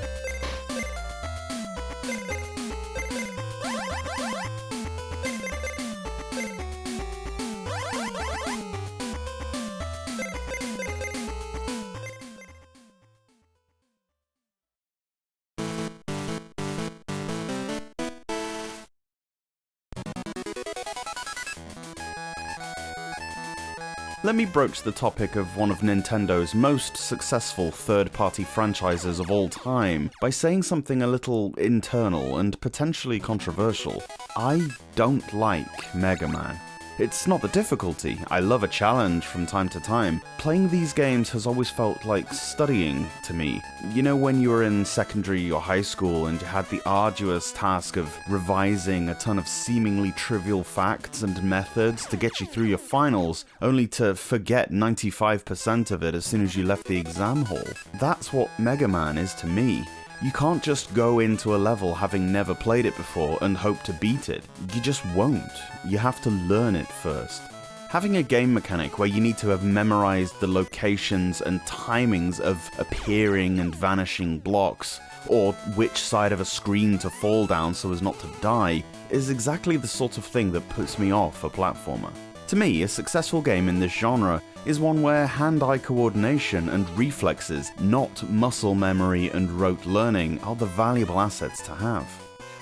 Let me broach the topic of one of Nintendo's most successful third-party franchises of all time by saying something a little internal and potentially controversial. I don't like Mega Man. It's not the difficulty. I love a challenge from time to time. Playing these games has always felt like studying to me. You know when you were in secondary or high school and you had the arduous task of revising a ton of seemingly trivial facts and methods to get you through your finals, only to forget 95% of it as soon as you left the exam hall? That's what Mega Man is to me. You can't just go into a level having never played it before and hope to beat it. You just won't. You have to learn it first. Having a game mechanic where you need to have memorized the locations and timings of appearing and vanishing blocks, or which side of a screen to fall down so as not to die, is exactly the sort of thing that puts me off a platformer. To me, a successful game in this genre is one where hand-eye coordination and reflexes, not muscle memory and rote learning, are the valuable assets to have.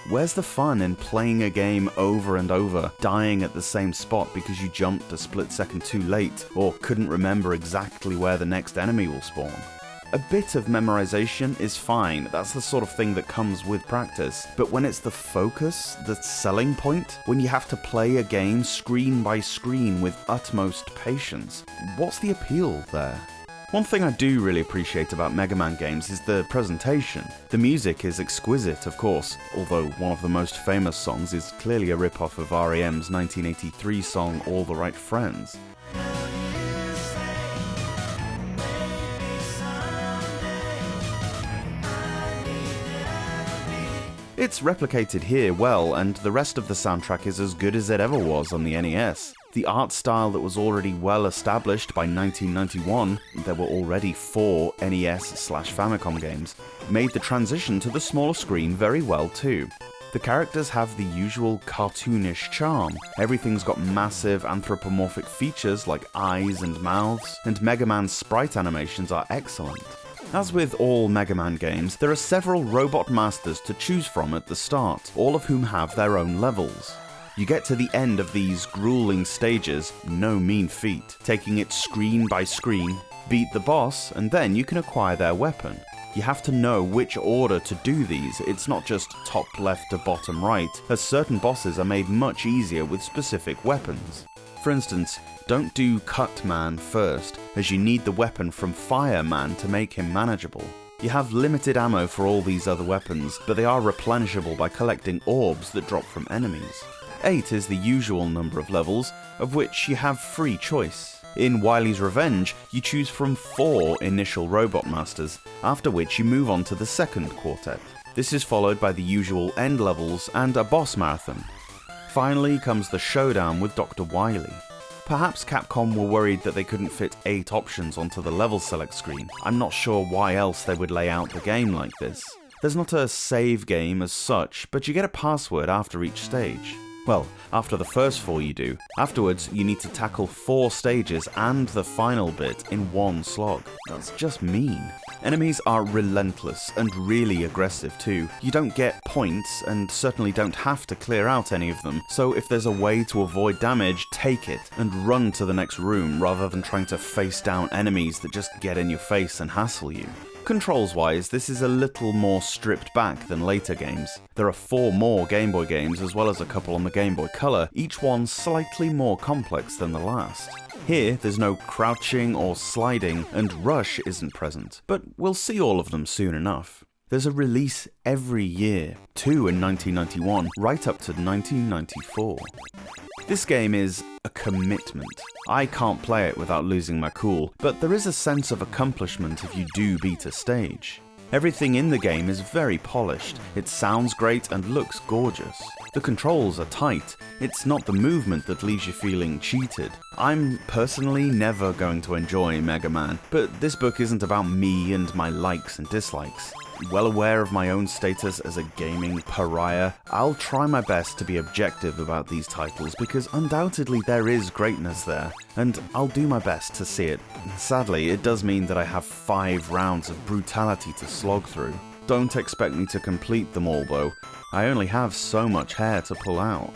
Where's the fun in playing a game over and over, dying at the same spot because you jumped a split second too late, or couldn't remember exactly where the next enemy will spawn? A bit of memorization is fine, that's the sort of thing that comes with practice, but when it's the focus, the selling point, when you have to play a game screen by screen with utmost patience, what's the appeal there? One thing I do really appreciate about Mega Man games is the presentation. The music is exquisite, of course, although one of the most famous songs is clearly a rip-off of R.E.M's 1983 song All the Right Friends. It's replicated here well, and the rest of the soundtrack is as good as it ever was on the NES. The art style that was already well established by 1991, there were already 4 NES/Famicom games, made the transition to the smaller screen very well too. The characters have the usual cartoonish charm. Everything's got massive anthropomorphic features like eyes and mouths, and Mega Man's sprite animations are excellent. As with all Mega Man games, there are several robot masters to choose from at the start, all of whom have their own levels. You get to the end of these grueling stages, no mean feat, taking it screen by screen, beat the boss, and then you can acquire their weapon. You have to know which order to do these, it's not just top left to bottom right, as certain bosses are made much easier with specific weapons. For instance, don't do Cut Man first, as you need the weapon from Fire Man to make him manageable. You have limited ammo for all these other weapons, but they are replenishable by collecting orbs that drop from enemies. 8 is the usual number of levels, of which you have free choice. In Wily's Revenge, you choose from 4 initial Robot Masters, after which you move on to the second quartet. This is followed by the usual end levels and a boss marathon. Finally comes the showdown with Dr. Wily. Perhaps Capcom were worried that they couldn't fit 8 options onto the level select screen. I'm not sure why else they would lay out the game like this. There's not a save game as such, but you get a password after each stage. Well, after the first 4 you do. Afterwards, you need to tackle 4 stages and the final bit in one slog. That's just mean. Enemies are relentless and really aggressive too. You don't get points and certainly don't have to clear out any of them, so if there's a way to avoid damage, take it and run to the next room rather than trying to face down enemies that just get in your face and hassle you. Controls-wise, this is a little more stripped back than later games. There are 4 more Game Boy games as well as a couple on the Game Boy Color, each one slightly more complex than the last. Here, there's no crouching or sliding, and rush isn't present, but we'll see all of them soon enough. There's a release every year, 2 in 1991, right up to 1994. This game is a commitment. I can't play it without losing my cool, but there is a sense of accomplishment if you do beat a stage. Everything in the game is very polished, it sounds great and looks gorgeous. The controls are tight, it's not the movement that leaves you feeling cheated. I'm personally never going to enjoy Mega Man, but this book isn't about me and my likes and dislikes. Well aware of my own status as a gaming pariah, I'll try my best to be objective about these titles because undoubtedly there is greatness there, and I'll do my best to see it. Sadly, it does mean that I have 5 rounds of brutality to slog through. Don't expect me to complete them all though, I only have so much hair to pull out.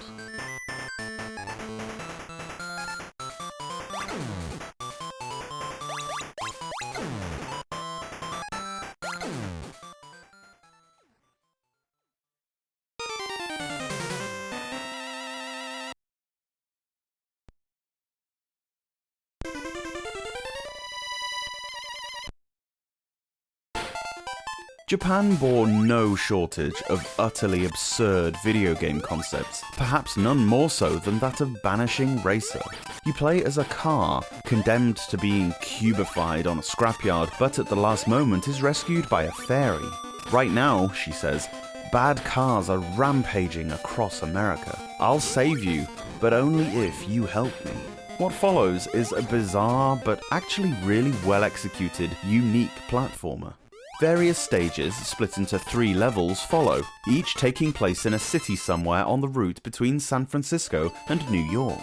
Japan bore no shortage of utterly absurd video game concepts, perhaps none more so than that of Banishing Racer. You play as a car, condemned to being cubified on a scrapyard, but at the last moment is rescued by a fairy. Right now, she says, bad cars are rampaging across America. I'll save you, but only if you help me. What follows is a bizarre, but actually really well executed, unique platformer. Various stages, split into 3 levels, follow, each taking place in a city somewhere on the route between San Francisco and New York.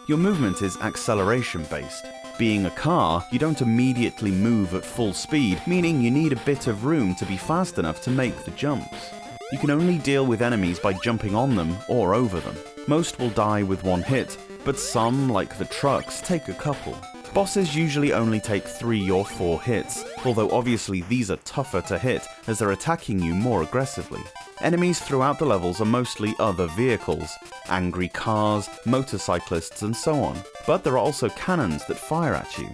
Your movement is acceleration-based. Being a car, you don't immediately move at full speed, meaning you need a bit of room to be fast enough to make the jumps. You can only deal with enemies by jumping on them or over them. Most will die with 1 hit, but some, like the trucks, take a couple. Bosses usually only take 3 or 4 hits, although obviously these are tougher to hit as they're attacking you more aggressively. Enemies throughout the levels are mostly other vehicles, angry cars, motorcyclists and so on, but there are also cannons that fire at you.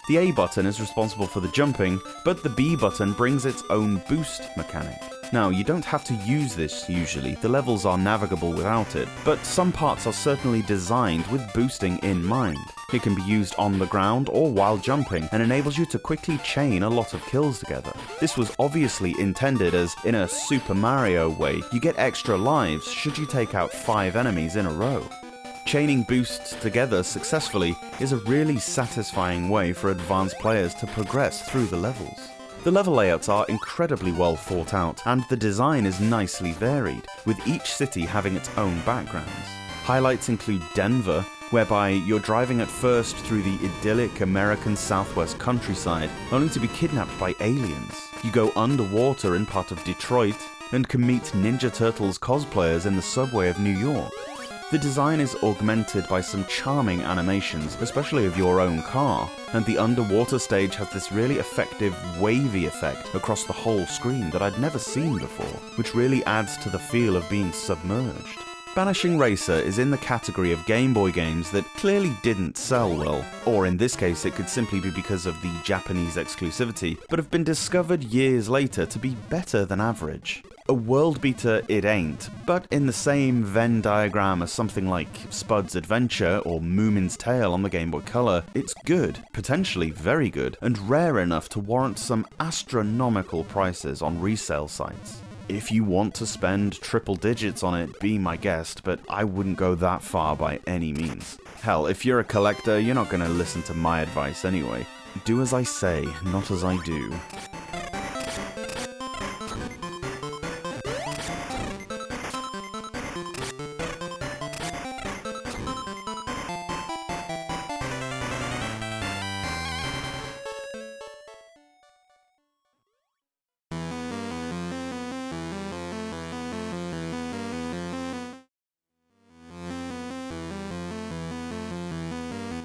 The A button is responsible for the jumping, but the B button brings its own boost mechanic. Now, you don't have to use this usually, the levels are navigable without it, but some parts are certainly designed with boosting in mind. It can be used on the ground or while jumping, and enables you to quickly chain a lot of kills together. This was obviously intended as, in a Super Mario way, you get extra lives should you take out 5 enemies in a row. Chaining boosts together successfully is a really satisfying way for advanced players to progress through the levels. The level layouts are incredibly well thought out, and the design is nicely varied, with each city having its own backgrounds. Highlights include Denver, whereby you're driving at first through the idyllic American Southwest countryside, only to be kidnapped by aliens. You go underwater in part of Detroit, and can meet Ninja Turtles cosplayers in the subway of New York. The design is augmented by some charming animations, especially of your own car, and the underwater stage has this really effective wavy effect across the whole screen that I'd never seen before, which really adds to the feel of being submerged. Vanishing Racer is in the category of Game Boy games that clearly didn't sell well, or in this case it could simply be because of the Japanese exclusivity, but have been discovered years later to be better than average. A world beater it ain't, but in the same Venn diagram as something like Spud's Adventure or Moomin's Tale on the Game Boy Color, it's good, potentially very good, and rare enough to warrant some astronomical prices on resale sites. If you want to spend triple digits on it, be my guest, but I wouldn't go that far by any means. Hell, if you're a collector, you're not going to listen to my advice anyway. Do as I say, not as I do.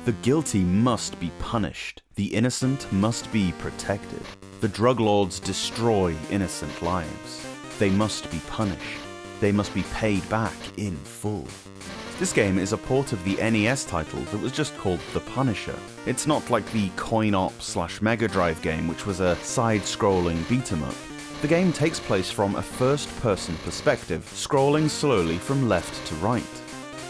The guilty must be punished. The innocent must be protected. The drug lords destroy innocent lives. They must be punished. They must be paid back in full. This game is a port of the NES title that was just called The Punisher. It's not like the Coin-Op/Mega Drive game, which was a side-scrolling beat-em-up. The game takes place from a first-person perspective, scrolling slowly from left to right.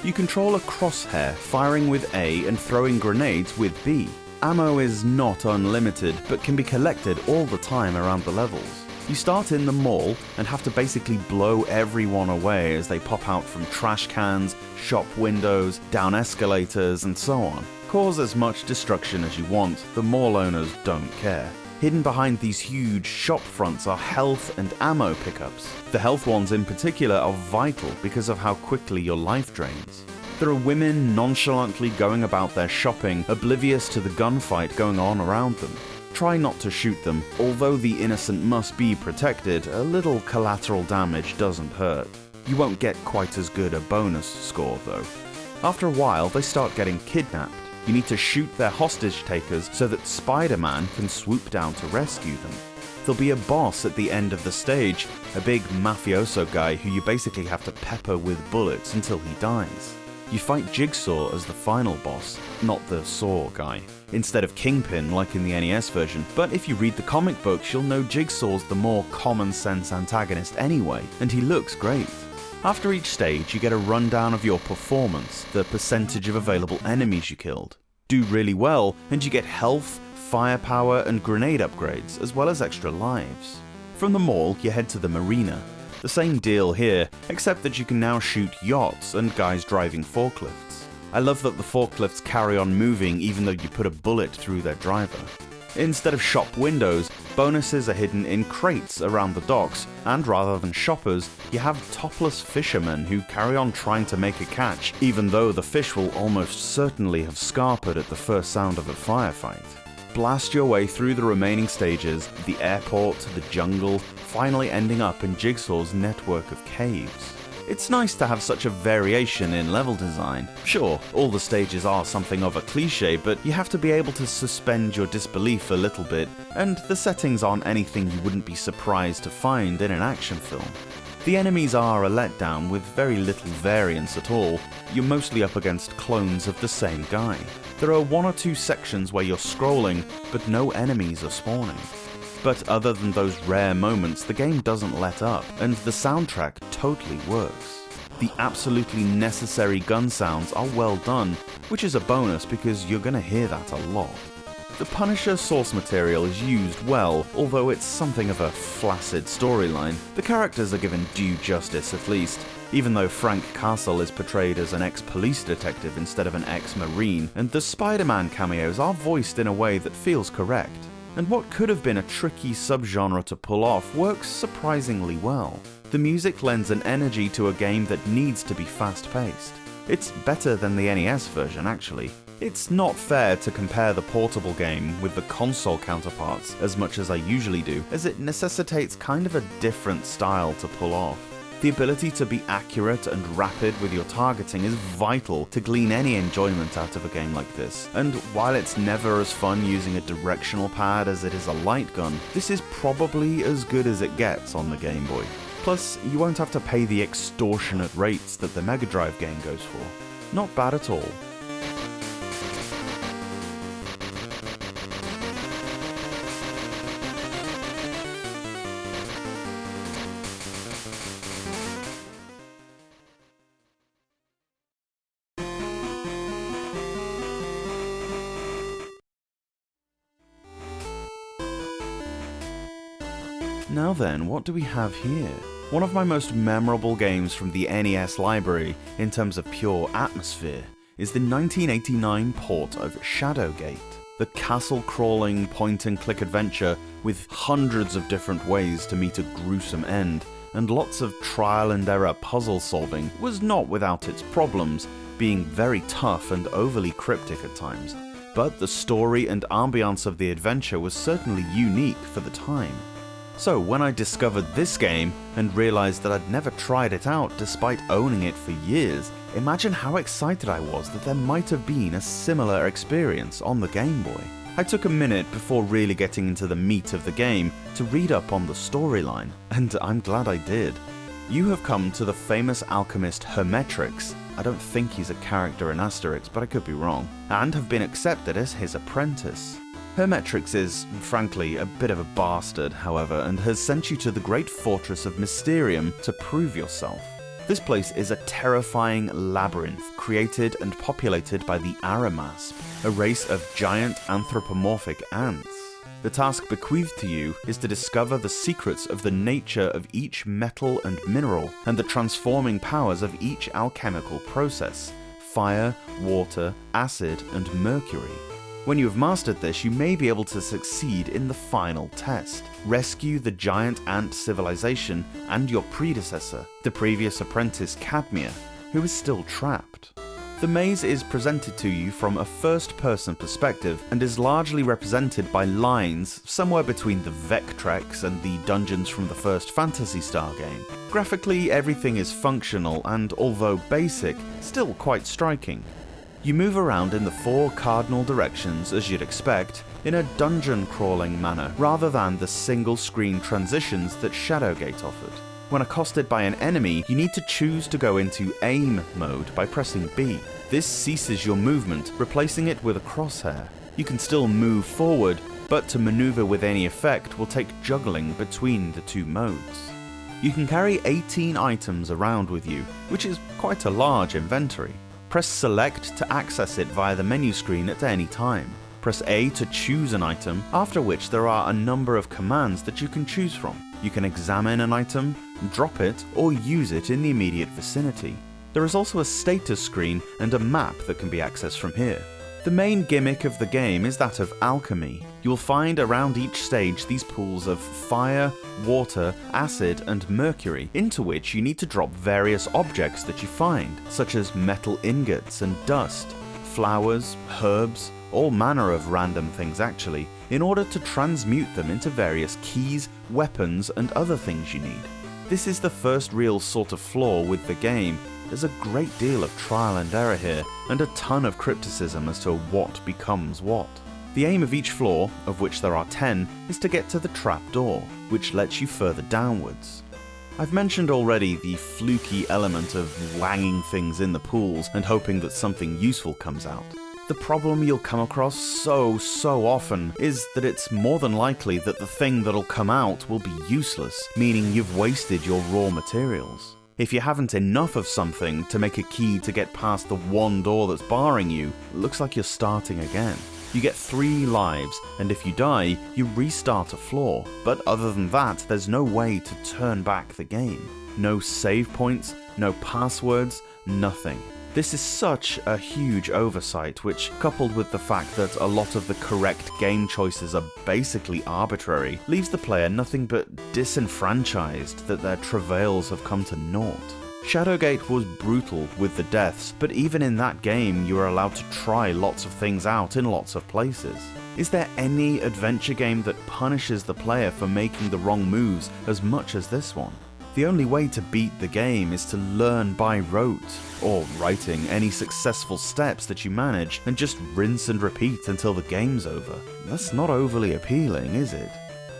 You control a crosshair, firing with A and throwing grenades with B. Ammo is not unlimited, but can be collected all the time around the levels. You start in the mall and have to basically blow everyone away as they pop out from trash cans, shop windows, down escalators, and so on. Cause as much destruction as you want, the mall owners don't care. Hidden behind these huge shop fronts are health and ammo pickups. The health ones in particular are vital because of how quickly your life drains. There are women nonchalantly going about their shopping, oblivious to the gunfight going on around them. Try not to shoot them. Although the innocent must be protected, a little collateral damage doesn't hurt. You won't get quite as good a bonus score though. After a while, they start getting kidnapped. You need to shoot their hostage takers so that Spider-Man can swoop down to rescue them. There'll be a boss at the end of the stage, a big mafioso guy who you basically have to pepper with bullets until he dies. You fight Jigsaw as the final boss, not the Saw guy, instead of Kingpin like in the NES version, but if you read the comic books you'll know Jigsaw's the more common sense antagonist anyway, and he looks great. After each stage, you get a rundown of your performance, the percentage of available enemies you killed. Do really well, and you get health, firepower, and grenade upgrades, as well as extra lives. From the mall, you head to the marina. The same deal here, except that you can now shoot yachts and guys driving forklifts. I love that the forklifts carry on moving even though you put a bullet through their driver. Instead of shop windows, bonuses are hidden in crates around the docks, and rather than shoppers, you have topless fishermen who carry on trying to make a catch, even though the fish will almost certainly have scarpered at the first sound of a firefight. Blast your way through the remaining stages, the airport, the jungle, finally ending up in Jigsaw's network of caves. It's nice to have such a variation in level design. Sure, all the stages are something of a cliche, but you have to be able to suspend your disbelief a little bit, and the settings aren't anything you wouldn't be surprised to find in an action film. The enemies are a letdown with very little variance at all. You're mostly up against clones of the same guy. There are 1 or 2 sections where you're scrolling, but no enemies are spawning. But other than those rare moments, the game doesn't let up, and the soundtrack totally works. The absolutely necessary gun sounds are well done, which is a bonus because you're gonna hear that a lot. The Punisher source material is used well, although it's something of a flaccid storyline. The characters are given due justice at least, even though Frank Castle is portrayed as an ex-police detective instead of an ex-marine, and the Spider-Man cameos are voiced in a way that feels correct. And what could have been a tricky subgenre to pull off works surprisingly well. The music lends an energy to a game that needs to be fast-paced. It's better than the NES version, actually. It's not fair to compare the portable game with the console counterparts as much as I usually do, as it necessitates kind of a different style to pull off. The ability to be accurate and rapid with your targeting is vital to glean any enjoyment out of a game like this, and while it's never as fun using a directional pad as it is a light gun, this is probably as good as it gets on the Game Boy. Plus, you won't have to pay the extortionate rates that the Mega Drive game goes for. Not bad at all. Now then, what do we have here? One of my most memorable games from the NES library, in terms of pure atmosphere, is the 1989 port of Shadowgate, the castle-crawling point-and-click adventure with hundreds of different ways to meet a gruesome end, and lots of trial-and-error puzzle-solving was not without its problems, being very tough and overly cryptic at times. But the story and ambiance of the adventure was certainly unique for the time. So when I discovered this game and realized that I'd never tried it out despite owning it for years, imagine how excited I was that there might have been a similar experience on the Game Boy. I took a minute before really getting into the meat of the game to read up on the storyline, and I'm glad I did. You have come to the famous alchemist Hermetrix, I don't think he's a character in Asterix, but I could be wrong, and have been accepted as his apprentice. Hermetrix is, frankly, a bit of a bastard, however, and has sent you to the great fortress of Mysterium to prove yourself. This place is a terrifying labyrinth created and populated by the Aramasp, a race of giant anthropomorphic ants. The task bequeathed to you is to discover the secrets of the nature of each metal and mineral, and the transforming powers of each alchemical process: fire, water, acid, and mercury. When you have mastered this, you may be able to succeed in the final test. Rescue the giant ant civilization and your predecessor, the previous apprentice Cadmia, who is still trapped. The maze is presented to you from a first-person perspective and is largely represented by lines somewhere between the Vectrex and the dungeons from the first Phantasy Star game. Graphically, everything is functional and, although basic, still quite striking. You move around in the 4 cardinal directions as you'd expect, in a dungeon-crawling manner, rather than the single-screen transitions that Shadowgate offered. When accosted by an enemy, you need to choose to go into aim mode by pressing B. This ceases your movement, replacing it with a crosshair. You can still move forward, but to maneuver with any effect will take juggling between the 2 modes. You can carry 18 items around with you, which is quite a large inventory. Press select to access it via the menu screen at any time. Press A to choose an item, after which there are a number of commands that you can choose from. You can examine an item, drop it, or use it in the immediate vicinity. There is also a status screen and a map that can be accessed from here. The main gimmick of the game is that of alchemy. You will find around each stage these pools of fire, water, acid, and mercury, into which you need to drop various objects that you find, such as metal ingots and dust, flowers, herbs, all manner of random things actually, in order to transmute them into various keys, weapons, and other things you need. This is the first real sort of flaw with the game. There's a great deal of trial and error here, and a ton of criticism as to what becomes what. The aim of each floor, of which there are 10, is to get to the trapdoor, which lets you further downwards. I've mentioned already the fluky element of wanging things in the pools and hoping that something useful comes out. The problem you'll come across so often is that it's more than likely that the thing that'll come out will be useless, meaning you've wasted your raw materials. If you haven't enough of something to make a key to get past the one door that's barring you, it looks like you're starting again. You get 3 lives, and if you die, you restart a floor, but other than that, there's no way to turn back the game. No save points, no passwords, nothing. This is such a huge oversight, which, coupled with the fact that a lot of the correct game choices are basically arbitrary, leaves the player nothing but disenfranchised that their travails have come to naught. Shadowgate was brutal with the deaths, but even in that game you are allowed to try lots of things out in lots of places. Is there any adventure game that punishes the player for making the wrong moves as much as this one? The only way to beat the game is to learn by rote, or writing any successful steps that you manage and just rinse and repeat until the game's over. That's not overly appealing, is it?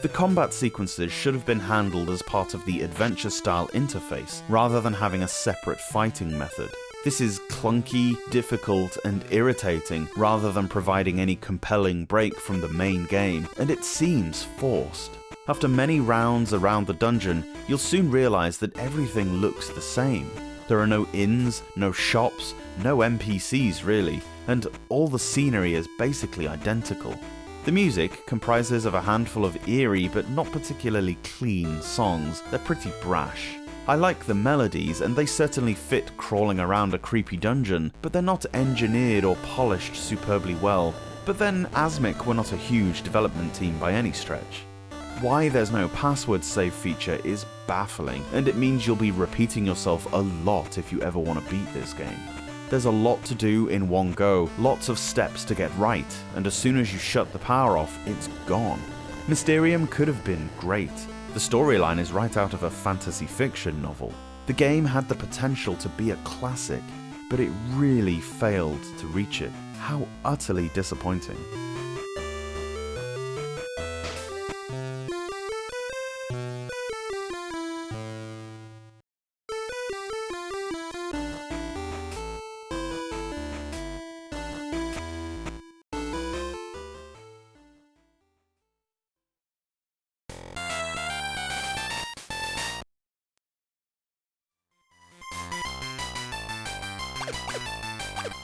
The combat sequences should have been handled as part of the adventure-style interface, rather than having a separate fighting method. This is clunky, difficult, and irritating, rather than providing any compelling break from the main game, and it seems forced. After many rounds around the dungeon, you'll soon realize that everything looks the same. There are no inns, no shops, no NPCs really, and all the scenery is basically identical. The music comprises of a handful of eerie but not particularly clean songs. They're pretty brash. I like the melodies, and they certainly fit crawling around a creepy dungeon, but they're not engineered or polished superbly well. But then Asmik were not a huge development team by any stretch. Why there's no password save feature is baffling, and it means you'll be repeating yourself a lot if you ever want to beat this game. There's a lot to do in one go, lots of steps to get right, and as soon as you shut the power off, it's gone. Mysterium could have been great. The storyline is right out of a fantasy fiction novel. The game had the potential to be a classic, but it really failed to reach it. How utterly disappointing.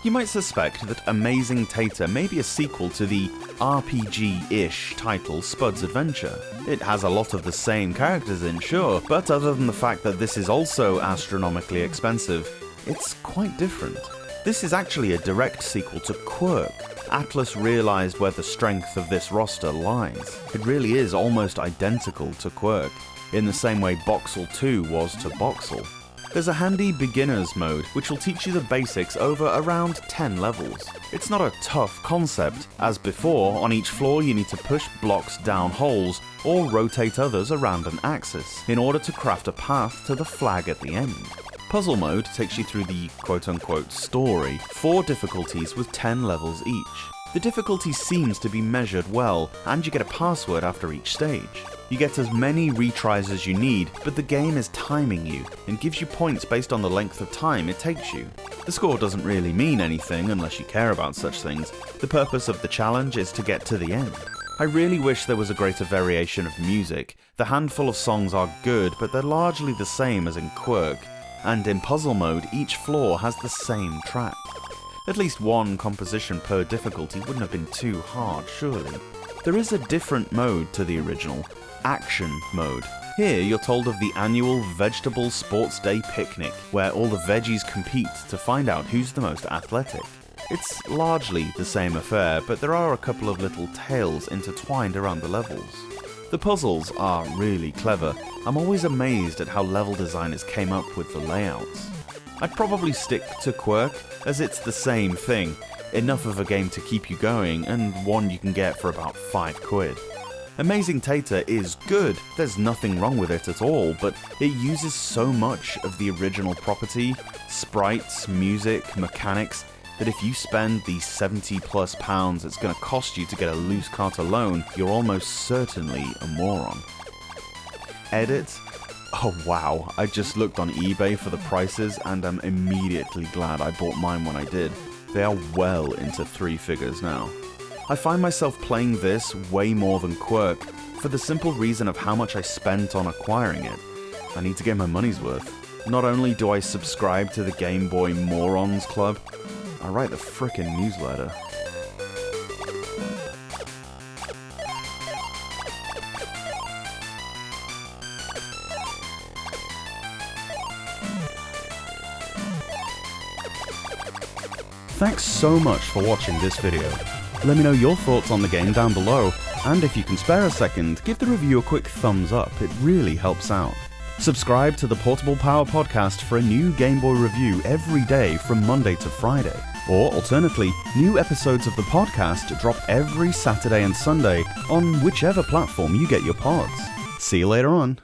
You might suspect that Amazing Tater may be a sequel to the RPG-ish title Spud's Adventure. It has a lot of the same characters in, sure, but other than the fact that this is also astronomically expensive, it's quite different. This is actually a direct sequel to Quirk. Atlas realized where the strength of this roster lies. It really is almost identical to Quirk, in the same way Boxel 2 was to Boxel. There's a handy beginner's mode which will teach you the basics over around 10 levels. It's not a tough concept. As before, on each floor you need to push blocks down holes or rotate others around an axis in order to craft a path to the flag at the end. Puzzle mode takes you through the quote-unquote story, 4 difficulties with 10 levels each. The difficulty seems to be measured well, and you get a password after each stage. You get as many retries as you need, but the game is timing you, and gives you points based on the length of time it takes you. The score doesn't really mean anything unless you care about such things. The purpose of the challenge is to get to the end. I really wish there was a greater variation of music. The handful of songs are good, but they're largely the same as in Quirk, and in puzzle mode each floor has the same track. At least one composition per difficulty wouldn't have been too hard, surely. There is a different mode to the original, Action mode. Here you're told of the annual Vegetable Sports Day picnic, where all the veggies compete to find out who's the most athletic. It's largely the same affair, but there are a couple of little tales intertwined around the levels. The puzzles are really clever. I'm always amazed at how level designers came up with the layouts. I'd probably stick to Quirk, as it's the same thing, enough of a game to keep you going, and one you can get for about £5. Amazing Tater is good, there's nothing wrong with it at all, but it uses so much of the original property, sprites, music, mechanics, that if you spend the £70+ it's going to cost you to get a loose cart alone, you're almost certainly a moron. Edit? Oh wow, I just looked on eBay for the prices and I'm immediately glad I bought mine when I did. They are well into 3 figures now. I find myself playing this way more than Quirk, for the simple reason of how much I spent on acquiring it. I need to get my money's worth. Not only do I subscribe to the Game Boy Morons Club, I write the frickin' newsletter. Thanks so much for watching this video. Let me know your thoughts on the game down below, and if you can spare a second, give the review a quick thumbs up, it really helps out. Subscribe to the Portable Power Podcast for a new Game Boy review every day from Monday to Friday. Or alternately, new episodes of the podcast drop every Saturday and Sunday on whichever platform you get your pods. See you later on.